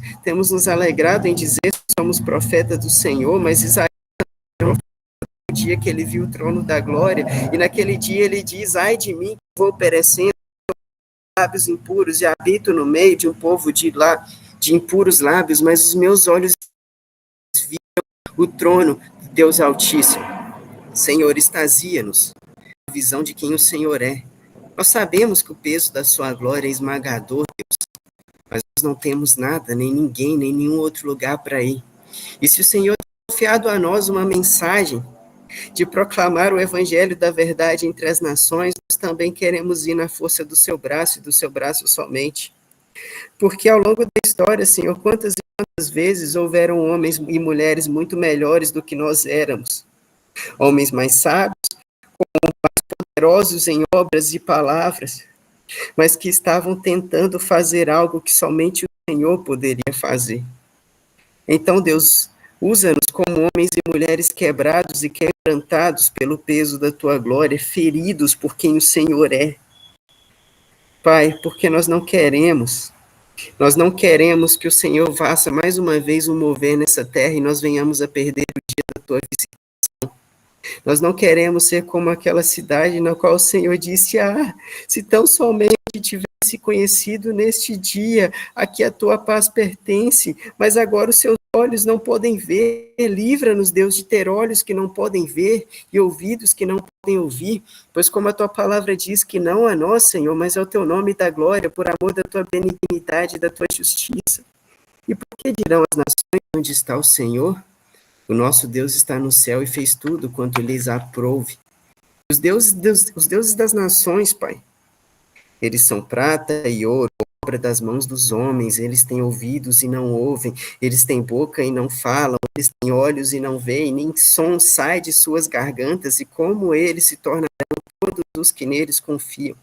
nos alegrado em dizer que somos profetas do Senhor, mas Isaías, no dia que ele viu o trono da glória, e naquele dia ele diz: ai de mim, que vou perecendo, lábios impuros, e habito no meio de um povo de impuros lábios, mas os meus olhos viram o trono de Deus Altíssimo. Senhor, extasia-nos a visão de quem o Senhor é. Nós sabemos que o peso da sua glória é esmagador, Deus, mas nós não temos nada, nem ninguém, nem nenhum outro lugar para ir. E se o Senhor tem confiado a nós uma mensagem de proclamar o evangelho da verdade entre as nações, nós também queremos ir na força do seu braço e do seu braço somente. Porque ao longo da história, Senhor, quantas e quantas vezes houveram homens e mulheres muito melhores do que nós éramos. Homens mais sábios, mais poderosos em obras e palavras, mas que estavam tentando fazer algo que somente o Senhor poderia fazer. Então, Deus, usa-nos como homens e mulheres quebrados e quebrantados pelo peso da tua glória, feridos por quem o Senhor é. Pai, porque nós não queremos que o Senhor faça mais uma vez um mover nessa terra e nós venhamos a perder o dia da tua visitação. Nós não queremos ser como aquela cidade na qual o Senhor disse: se tão somente tivesse conhecido neste dia a que a tua paz pertence, mas agora os seus olhos não podem ver. Livra-nos, Deus, de ter olhos que não podem ver e ouvidos que não podem ouvir, pois como a tua palavra diz que não a nós, Senhor, mas ao teu nome da glória, por amor da tua benignidade e da tua justiça. E por que dirão as nações: onde está o Senhor? O nosso Deus está no céu e fez tudo quanto lhes aprouve. Os deuses das nações, Pai, eles são prata e ouro, obra das mãos dos homens. Eles têm ouvidos e não ouvem, eles têm boca e não falam, eles têm olhos e não veem, nem som sai de suas gargantas, e como eles se tornarão todos os que neles confiam.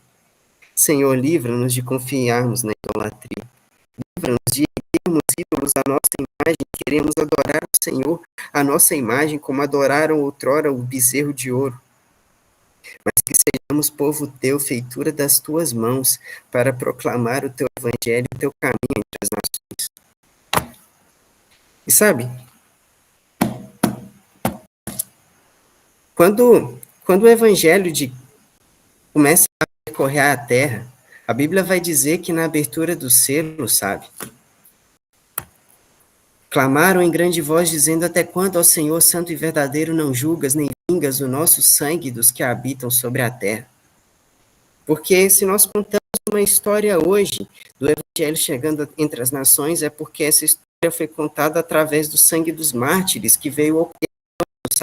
Senhor, livra-nos de confiarmos na idolatria. Livra-nos de erguermos ídolos à nossa imagem. Queremos adorar o Senhor, a nossa imagem, como adoraram outrora o bezerro de ouro. Mas que sejamos povo teu, feitura das tuas mãos, para proclamar o teu evangelho, o teu caminho entre as nações. E sabe, quando o evangelho começa a percorrer a terra, a Bíblia vai dizer que na abertura do selo, sabe, clamaram em grande voz, dizendo: até quando, ó Senhor, santo e verdadeiro, não julgas nem vingas o nosso sangue dos que habitam sobre a terra? Porque se nós contamos uma história hoje do evangelho chegando entre as nações, é porque essa história foi contada através do sangue dos mártires, que veio ao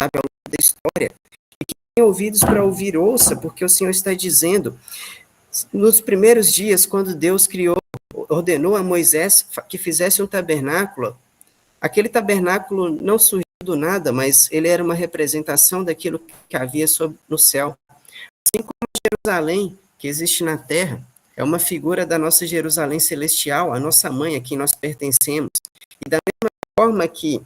sabe, ao longo da história. E quem tem ouvidos para ouvir, ouça, porque o Senhor está dizendo, nos primeiros dias, quando Deus ordenou a Moisés que fizesse um tabernáculo, aquele tabernáculo não surgiu do nada, mas ele era uma representação daquilo que havia no céu. Assim como Jerusalém, que existe na terra, é uma figura da nossa Jerusalém celestial, a nossa mãe, a quem nós pertencemos. E da mesma forma que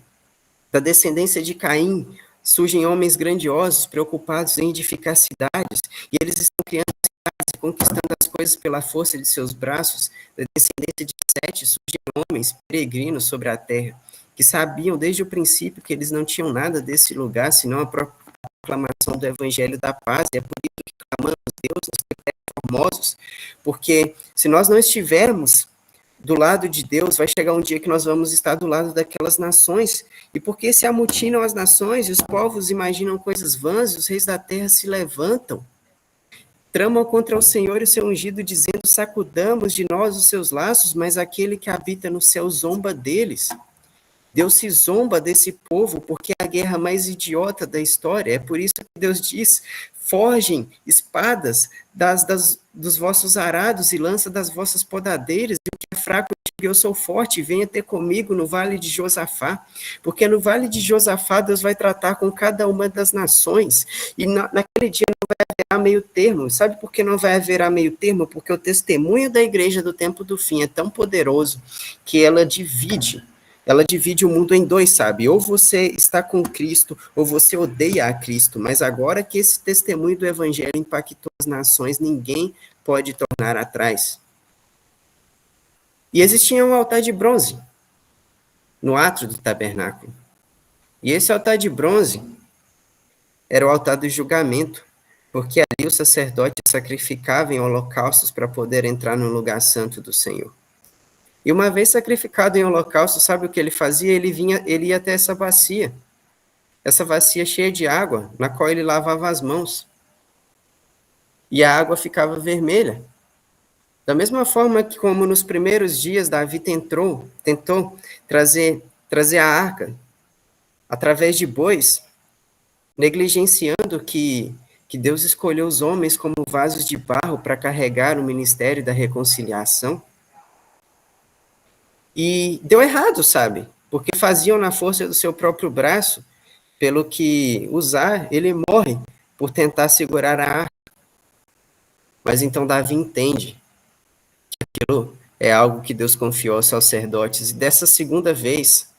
da descendência de Caim surgem homens grandiosos, preocupados em edificar cidades, e eles estão criando cidades e conquistando as coisas pela força de seus braços, da descendência de Sete surgem homens peregrinos sobre a terra, que sabiam desde o princípio que eles não tinham nada desse lugar, senão a proclamação do evangelho da paz, e é por isso que clamamos Deus nos declara formosos, porque se nós não estivermos do lado de Deus, vai chegar um dia que nós vamos estar do lado daquelas nações, e porque se amotinam as nações, e os povos imaginam coisas vãs, e os reis da terra se levantam, tramam contra o Senhor e o seu ungido, dizendo, sacudamos de nós os seus laços, mas aquele que habita no céu zomba deles. Deus se zomba desse povo porque é a guerra mais idiota da história. É por isso que Deus diz, forjem espadas dos vossos arados e lança das vossas podadeiras, e o que é fraco, eu sou forte, venha ter comigo no vale de Josafá, porque no vale de Josafá Deus vai tratar com cada uma das nações, e naquele dia não vai haver meio termo. Sabe por que não vai haver meio termo? Porque o testemunho da igreja do tempo do fim é tão poderoso que ela divide o mundo em dois, sabe? Ou você está com Cristo, ou você odeia a Cristo. Mas agora que esse testemunho do evangelho impactou as nações, ninguém pode tornar atrás. E existia um altar de bronze no átrio do tabernáculo. E esse altar de bronze era o altar do julgamento, porque ali o sacerdote sacrificava em holocaustos para poder entrar no lugar santo do Senhor. E uma vez sacrificado em holocausto, sabe o que ele fazia? Ele ia até essa bacia cheia de água, na qual ele lavava as mãos. E a água ficava vermelha. Da mesma forma que como nos primeiros dias Davi tentou trazer a arca através de bois, negligenciando que Deus escolheu os homens como vasos de barro para carregar o ministério da reconciliação. E deu errado, sabe? Porque faziam na força do seu próprio braço, pelo que Uzá, ele morre por tentar segurar a arca. Mas então Davi entende que aquilo é algo que Deus confiou aos sacerdotes. E dessa segunda vez,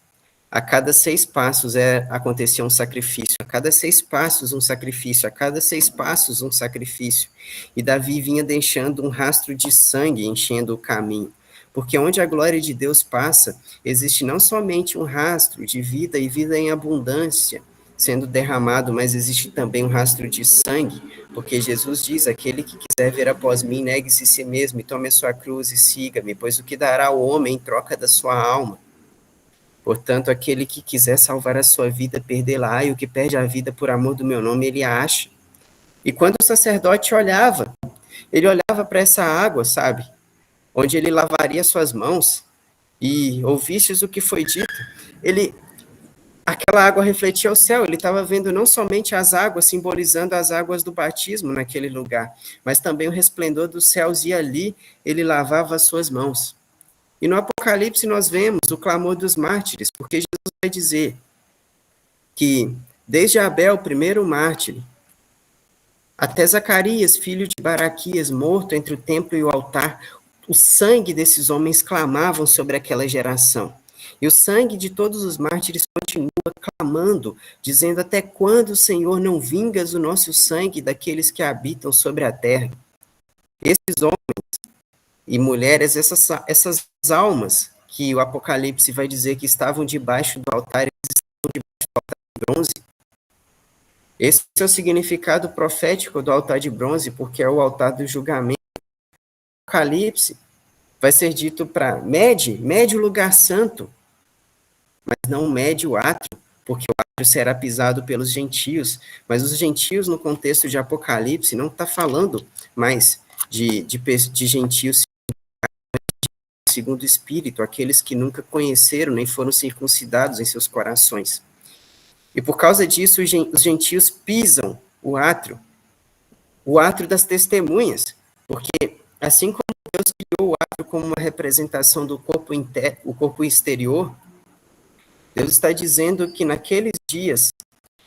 a cada 6 passos acontecia um sacrifício. A cada 6 passos, um sacrifício. A cada 6 passos, um sacrifício. E Davi vinha deixando um rastro de sangue enchendo o caminho. Porque onde a glória de Deus passa, existe não somente um rastro de vida e vida em abundância sendo derramado, mas existe também um rastro de sangue, porque Jesus diz, aquele que quiser vir após mim, negue-se a si mesmo e tome a sua cruz e siga-me, pois o que dará o homem em troca da sua alma? Portanto, aquele que quiser salvar a sua vida, perdê-la, e o que perde a vida por amor do meu nome, ele a acha. E quando o sacerdote olhava, ele olhava para essa água, sabe? Onde ele lavaria suas mãos, e ouvistes o que foi dito, aquela água refletia o céu, ele estava vendo não somente as águas, simbolizando as águas do batismo naquele lugar, mas também o resplendor dos céus, e ali ele lavava as suas mãos. E no Apocalipse nós vemos o clamor dos mártires, porque Jesus vai dizer que desde Abel, o primeiro mártir, até Zacarias, filho de Baraquias, morto entre o templo e o altar, o sangue desses homens clamavam sobre aquela geração. E o sangue de todos os mártires continua clamando, dizendo, até quando, Senhor, não vingas o nosso sangue daqueles que habitam sobre a terra? Esses homens e mulheres, essas almas que o Apocalipse vai dizer que estavam debaixo do altar, eles estavam debaixo do altar de bronze. Esse é o significado profético do altar de bronze, porque é o altar do julgamento. O Apocalipse vai ser dito para mede o lugar santo, mas não mede o átrio, porque o átrio será pisado pelos gentios, mas os gentios no contexto de Apocalipse não está falando mais de gentios segundo o Espírito, aqueles que nunca conheceram nem foram circuncidados em seus corações. E por causa disso, os gentios pisam o átrio das testemunhas, porque assim como Deus criou o átrio como uma representação do corpo o corpo exterior, Deus está dizendo que naqueles dias,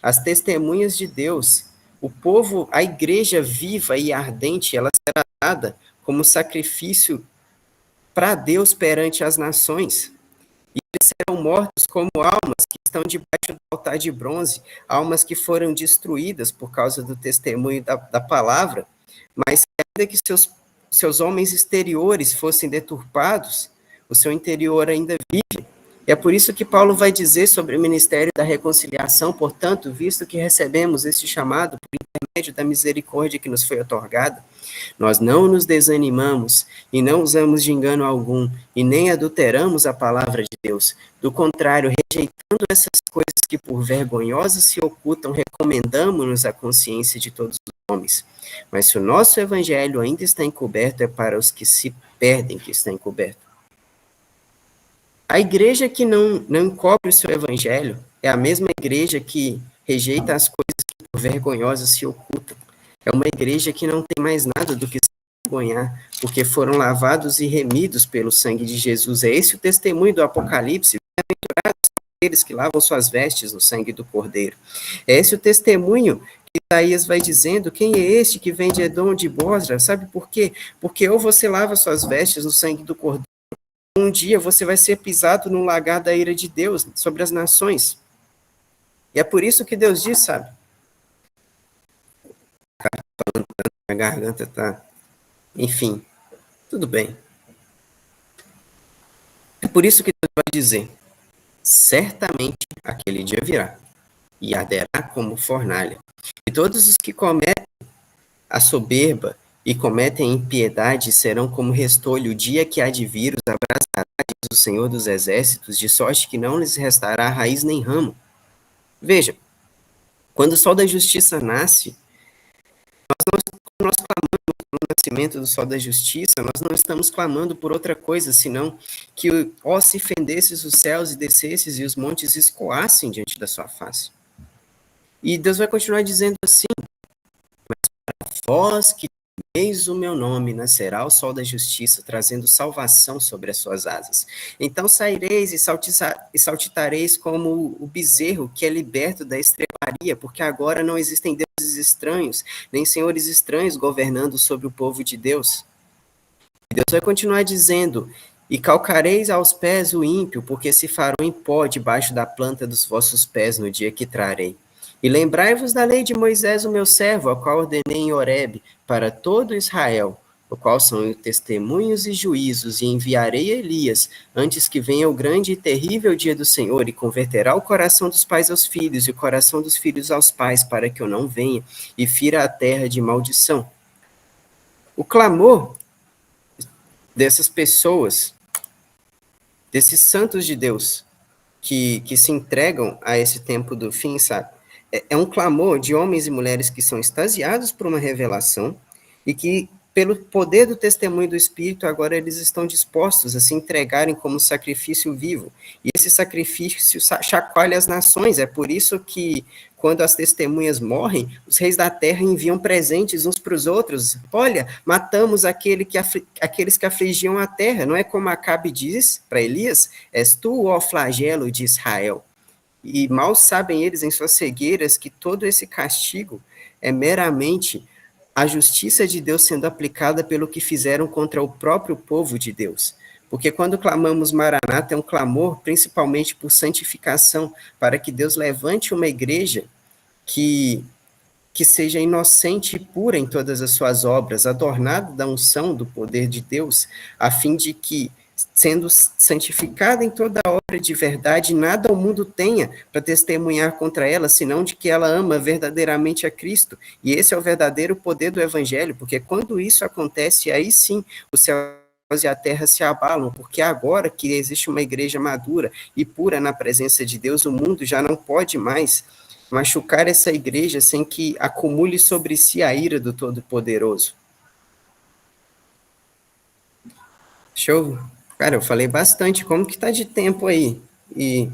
as testemunhas de Deus, o povo, a igreja viva e ardente, ela será dada como sacrifício para Deus perante as nações. E eles serão mortos como almas que estão debaixo do altar de bronze, almas que foram destruídas por causa do testemunho da palavra, mas ainda que seus homens exteriores fossem deturpados, o seu interior ainda vive. E é por isso que Paulo vai dizer sobre o ministério da reconciliação, portanto, visto que recebemos este chamado por intermédio da misericórdia que nos foi otorgada, nós não nos desanimamos e não usamos de engano algum e nem adulteramos a palavra de Deus. Do contrário, rejeitando essas coisas que por vergonhosas se ocultam, recomendamos-nos à consciência de todos os homens. Mas se o nosso evangelho ainda está encoberto, é para os que se perdem que está encoberto. A igreja que não encobre o seu evangelho é a mesma igreja que rejeita as coisas que por vergonhosas se ocultam. É uma igreja que não tem mais nada do que se vergonhar, porque foram lavados e remidos pelo sangue de Jesus. É esse o testemunho do Apocalipse. Bem-aventurados aqueles que lavam suas vestes no sangue do Cordeiro. É esse o testemunho que Isaías vai dizendo: quem é este que vem de Edom, de Bosra? Sabe por quê? Porque ou você lava suas vestes no sangue do Cordeiro, um dia você vai ser pisado no lagar da ira de Deus sobre as nações. E é por isso que Deus diz, sabe? A garganta tá... Enfim, tudo bem. É por isso que Deus vai dizer: certamente aquele dia virá, e arderá como fornalha. E todos os que cometem a soberba e cometem impiedade serão como restolho o dia que há de vir, os abrasará, diz o Senhor dos Exércitos, de sorte que não lhes restará raiz nem ramo. Veja, quando o sol da justiça nasce, nós clamamos pelo nascimento do sol da justiça, nós não estamos clamando por outra coisa, senão que, ó, se fendesses os céus e descesses e os montes escoassem diante da sua face. E Deus vai continuar dizendo assim: mas para vós que temeis o meu nome, nascerá o sol da justiça, trazendo salvação sobre as suas asas. Então saireis e saltitareis como o bezerro que é liberto da estrebaria, porque agora não existem deuses estranhos, nem senhores estranhos governando sobre o povo de Deus. E Deus vai continuar dizendo: e calcareis aos pés o ímpio, porque se farão em pó debaixo da planta dos vossos pés no dia que trarei. E lembrai-vos da lei de Moisés, o meu servo, a qual ordenei em Horebe, para todo Israel, o qual são testemunhos e juízos, e enviarei Elias, antes que venha o grande e terrível dia do Senhor, e converterá o coração dos pais aos filhos, e o coração dos filhos aos pais, para que eu não venha, e fira a terra de maldição. O clamor dessas pessoas, desses santos de Deus, que se entregam a esse tempo do fim, sabe? É um clamor de homens e mulheres que são extasiados por uma revelação e que, pelo poder do testemunho do Espírito, agora eles estão dispostos a se entregarem como sacrifício vivo. E esse sacrifício chacoalha as nações. É por isso que, quando as testemunhas morrem, os reis da terra enviam presentes uns para os outros. Olha, matamos aqueles que afligiam a terra. Não é como Acabe diz para Elias: és tu, ó flagelo de Israel. E mal sabem eles, em suas cegueiras, que todo esse castigo é meramente a justiça de Deus sendo aplicada pelo que fizeram contra o próprio povo de Deus. Porque quando clamamos Maranata, é um clamor principalmente por santificação, para que Deus levante uma igreja que seja inocente e pura em todas as suas obras, adornada da unção do poder de Deus, a fim de que, sendo santificada em toda a obra de verdade, nada o mundo tenha para testemunhar contra ela, senão de que ela ama verdadeiramente a Cristo. E esse é o verdadeiro poder do Evangelho, porque quando isso acontece, aí sim o céu e a terra se abalam, porque agora que existe uma igreja madura e pura na presença de Deus, o mundo já não pode mais machucar essa igreja sem que acumule sobre si a ira do Todo-Poderoso. Show? Cara, eu falei bastante. Como que tá de tempo aí? E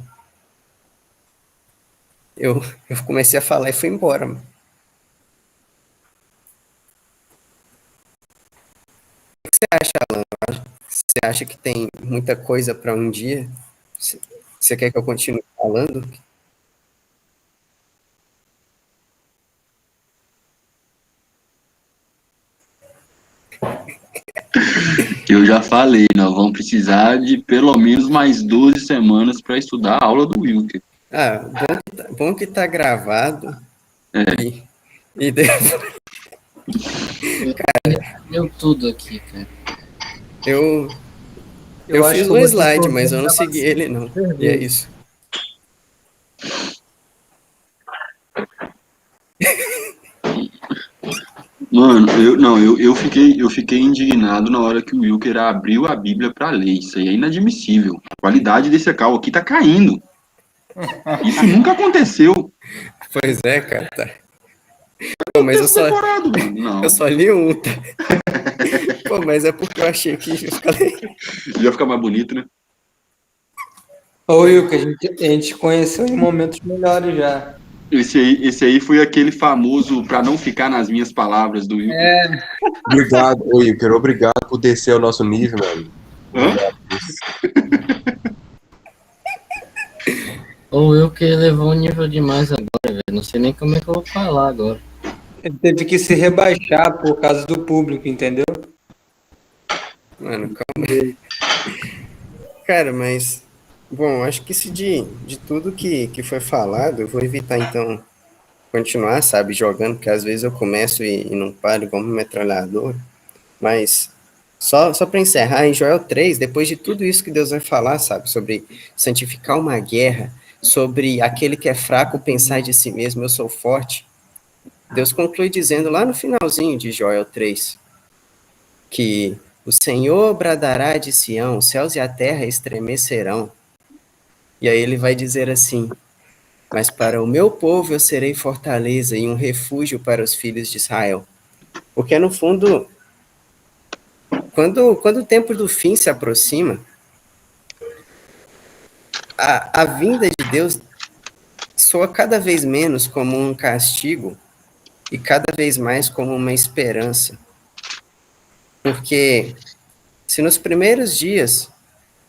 eu comecei a falar e fui embora, mano. O que você acha, Alan? Você acha que tem muita coisa para um dia? Você quer que eu continue falando? Eu já falei, nós vamos precisar de pelo menos mais 12 semanas para estudar a aula do Wilker. Ah, bom que tá gravado. É. E depois, Deu tudo aqui, cara. eu acho fiz que um eu vou slide, ter mas eu não que segui ele, não. E é isso. Mano, eu fiquei indignado na hora que o Wilker abriu a Bíblia para ler. Isso aí é inadmissível. A qualidade desse cal aqui tá caindo. Isso nunca aconteceu. Pois é, cara. Tá. Pô, mas Decorado, mano. Não. eu só li um, tá? Pô, mas é porque eu achei que ia ficar legal. Ia ficar mais bonito, né? Ô, Wilker, a gente conheceu em momentos melhores já. Esse aí foi aquele famoso para não ficar nas minhas palavras do Wilker. Obrigado, Wilker. Obrigado por descer o nosso nível, mano. O Wilker levou um nível demais agora, velho. Não sei nem como é que eu vou falar agora. Ele teve que se rebaixar por causa do público, entendeu? Mano, calma aí. Cara, mas... Bom, acho que de tudo que foi falado, eu vou evitar, então, continuar, sabe, jogando, porque às vezes eu começo e não paro igual uma metralhadora. Mas, só para encerrar, em Joel 3, depois de tudo isso que Deus vai falar, sabe, sobre santificar uma guerra, sobre aquele que é fraco pensar de si mesmo, eu sou forte, Deus conclui dizendo lá no finalzinho de Joel 3, que o Senhor bradará de Sião, os céus e a terra estremecerão. E aí ele vai dizer assim: mas para o meu povo eu serei fortaleza e um refúgio para os filhos de Israel. Porque no fundo, quando o tempo do fim se aproxima, a vinda de Deus soa cada vez menos como um castigo e cada vez mais como uma esperança. Porque se nos primeiros dias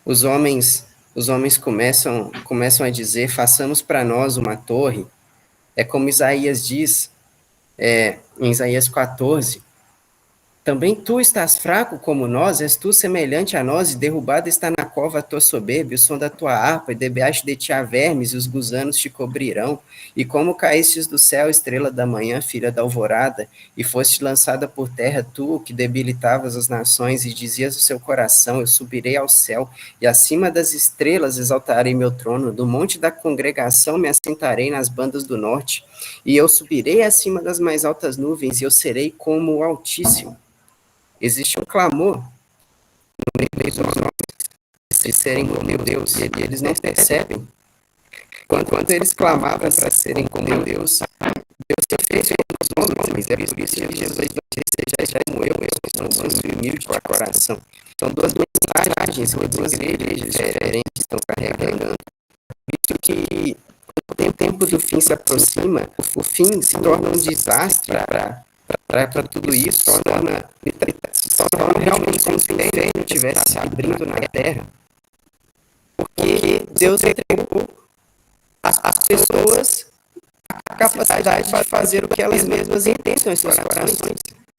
os homens começam a dizer, façamos para nós uma torre, é como Isaías diz, em Isaías 14, também tu estás fraco como nós, és tu semelhante a nós, e derrubada está na cova a tua soberba, e o som da tua harpa, e debaixo de ti há vermes, e os gusanos te cobrirão. E como caístes do céu, estrela da manhã, filha da alvorada, e foste lançada por terra, tu, que debilitavas as nações, e dizias o seu coração, eu subirei ao céu, e acima das estrelas exaltarei meu trono, do monte da congregação me assentarei nas bandas do norte, e eu subirei acima das mais altas nuvens, e eu serei como o Altíssimo. Existe um clamor no meio dos homens de serem como Deus, e eles não percebem. Quando eles clamavam para serem como Deus, Deus se fez com os homens, é por isso que Jesus disse, seja como eu sou manso e humilde de coração. São duas mensagens que duas igrejas diferentes estão carregando. Por isso que, quando o tempo do fim se aproxima, o fim se torna um desastre para tudo isso, se torna realmente como se o inferno estivesse se abrindo na terra, porque Deus entregou às pessoas a capacidade de fazer o que elas mesmas entendam em seus corações,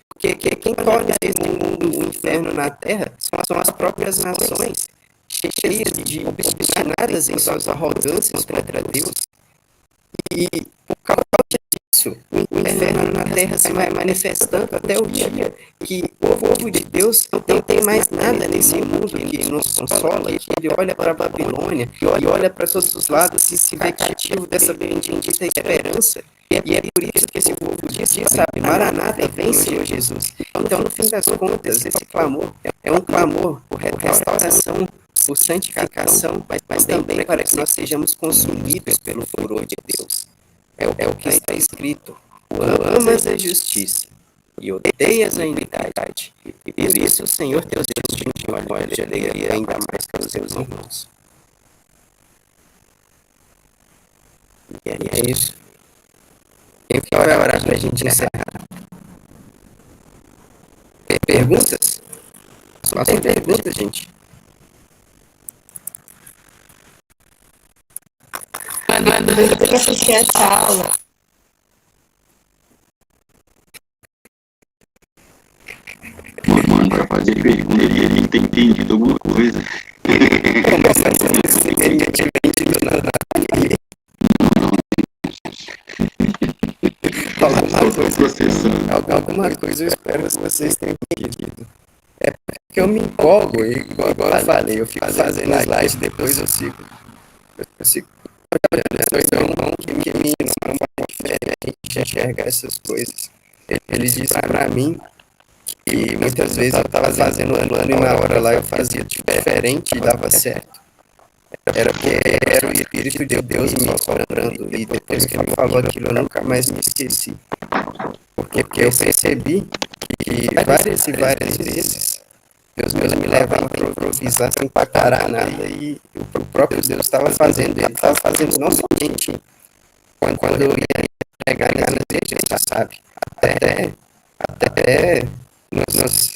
porque quem torna esse mundo um inferno na terra são as próprias nações, cheias de obstinadas em suas arrogâncias contra Deus, e por causa disso, o inferno na terra se vai manifestando até o dia que o povo de Deus não tem mais nada nesse mundo que nos consola, que ele olha para a Babilônia e olha para todos os lados e se vê cativo dessa bendita esperança. E é por isso que esse povo diz, sabe, Maranata, vem, Senhor Jesus. Então, no fim das contas, esse clamor é um clamor por restauração, por santificação, mas também para que nós sejamos consumidos pelo furor de Deus. É o que está escrito: amas a justiça e odeias a iniquidade, e por isso o Senhor teu Deus te olha de alegria ainda mais que os seus irmãos. E é isso. Quem vai orar pra gente encerrar? Tem perguntas? Só tem perguntas, gente. Eu tenho que assistir essa aula. Mano, pra fazer pergunta, ele tem entendido alguma coisa. Alguma coisa eu espero que vocês tenham entendido. É porque eu me empolgo, e igual eu falei, eu fico fazendo slide, depois eu sigo olhando esse meu irmão que me ensina diferente de enxergar essas coisas. Ele disse pra mim que muitas vezes eu estava fazendo um plano e na hora lá eu fazia diferente e dava certo. Era porque era o Espírito de Deus me soprando, e depois que ele falou aquilo eu nunca mais me esqueci. Porque eu percebi que várias e várias vezes Deus me levava para improvisar sem parar nada, e o próprio Deus estava fazendo, ele estava fazendo não somente quando eu ia pregar na igreja, sabe? Até nos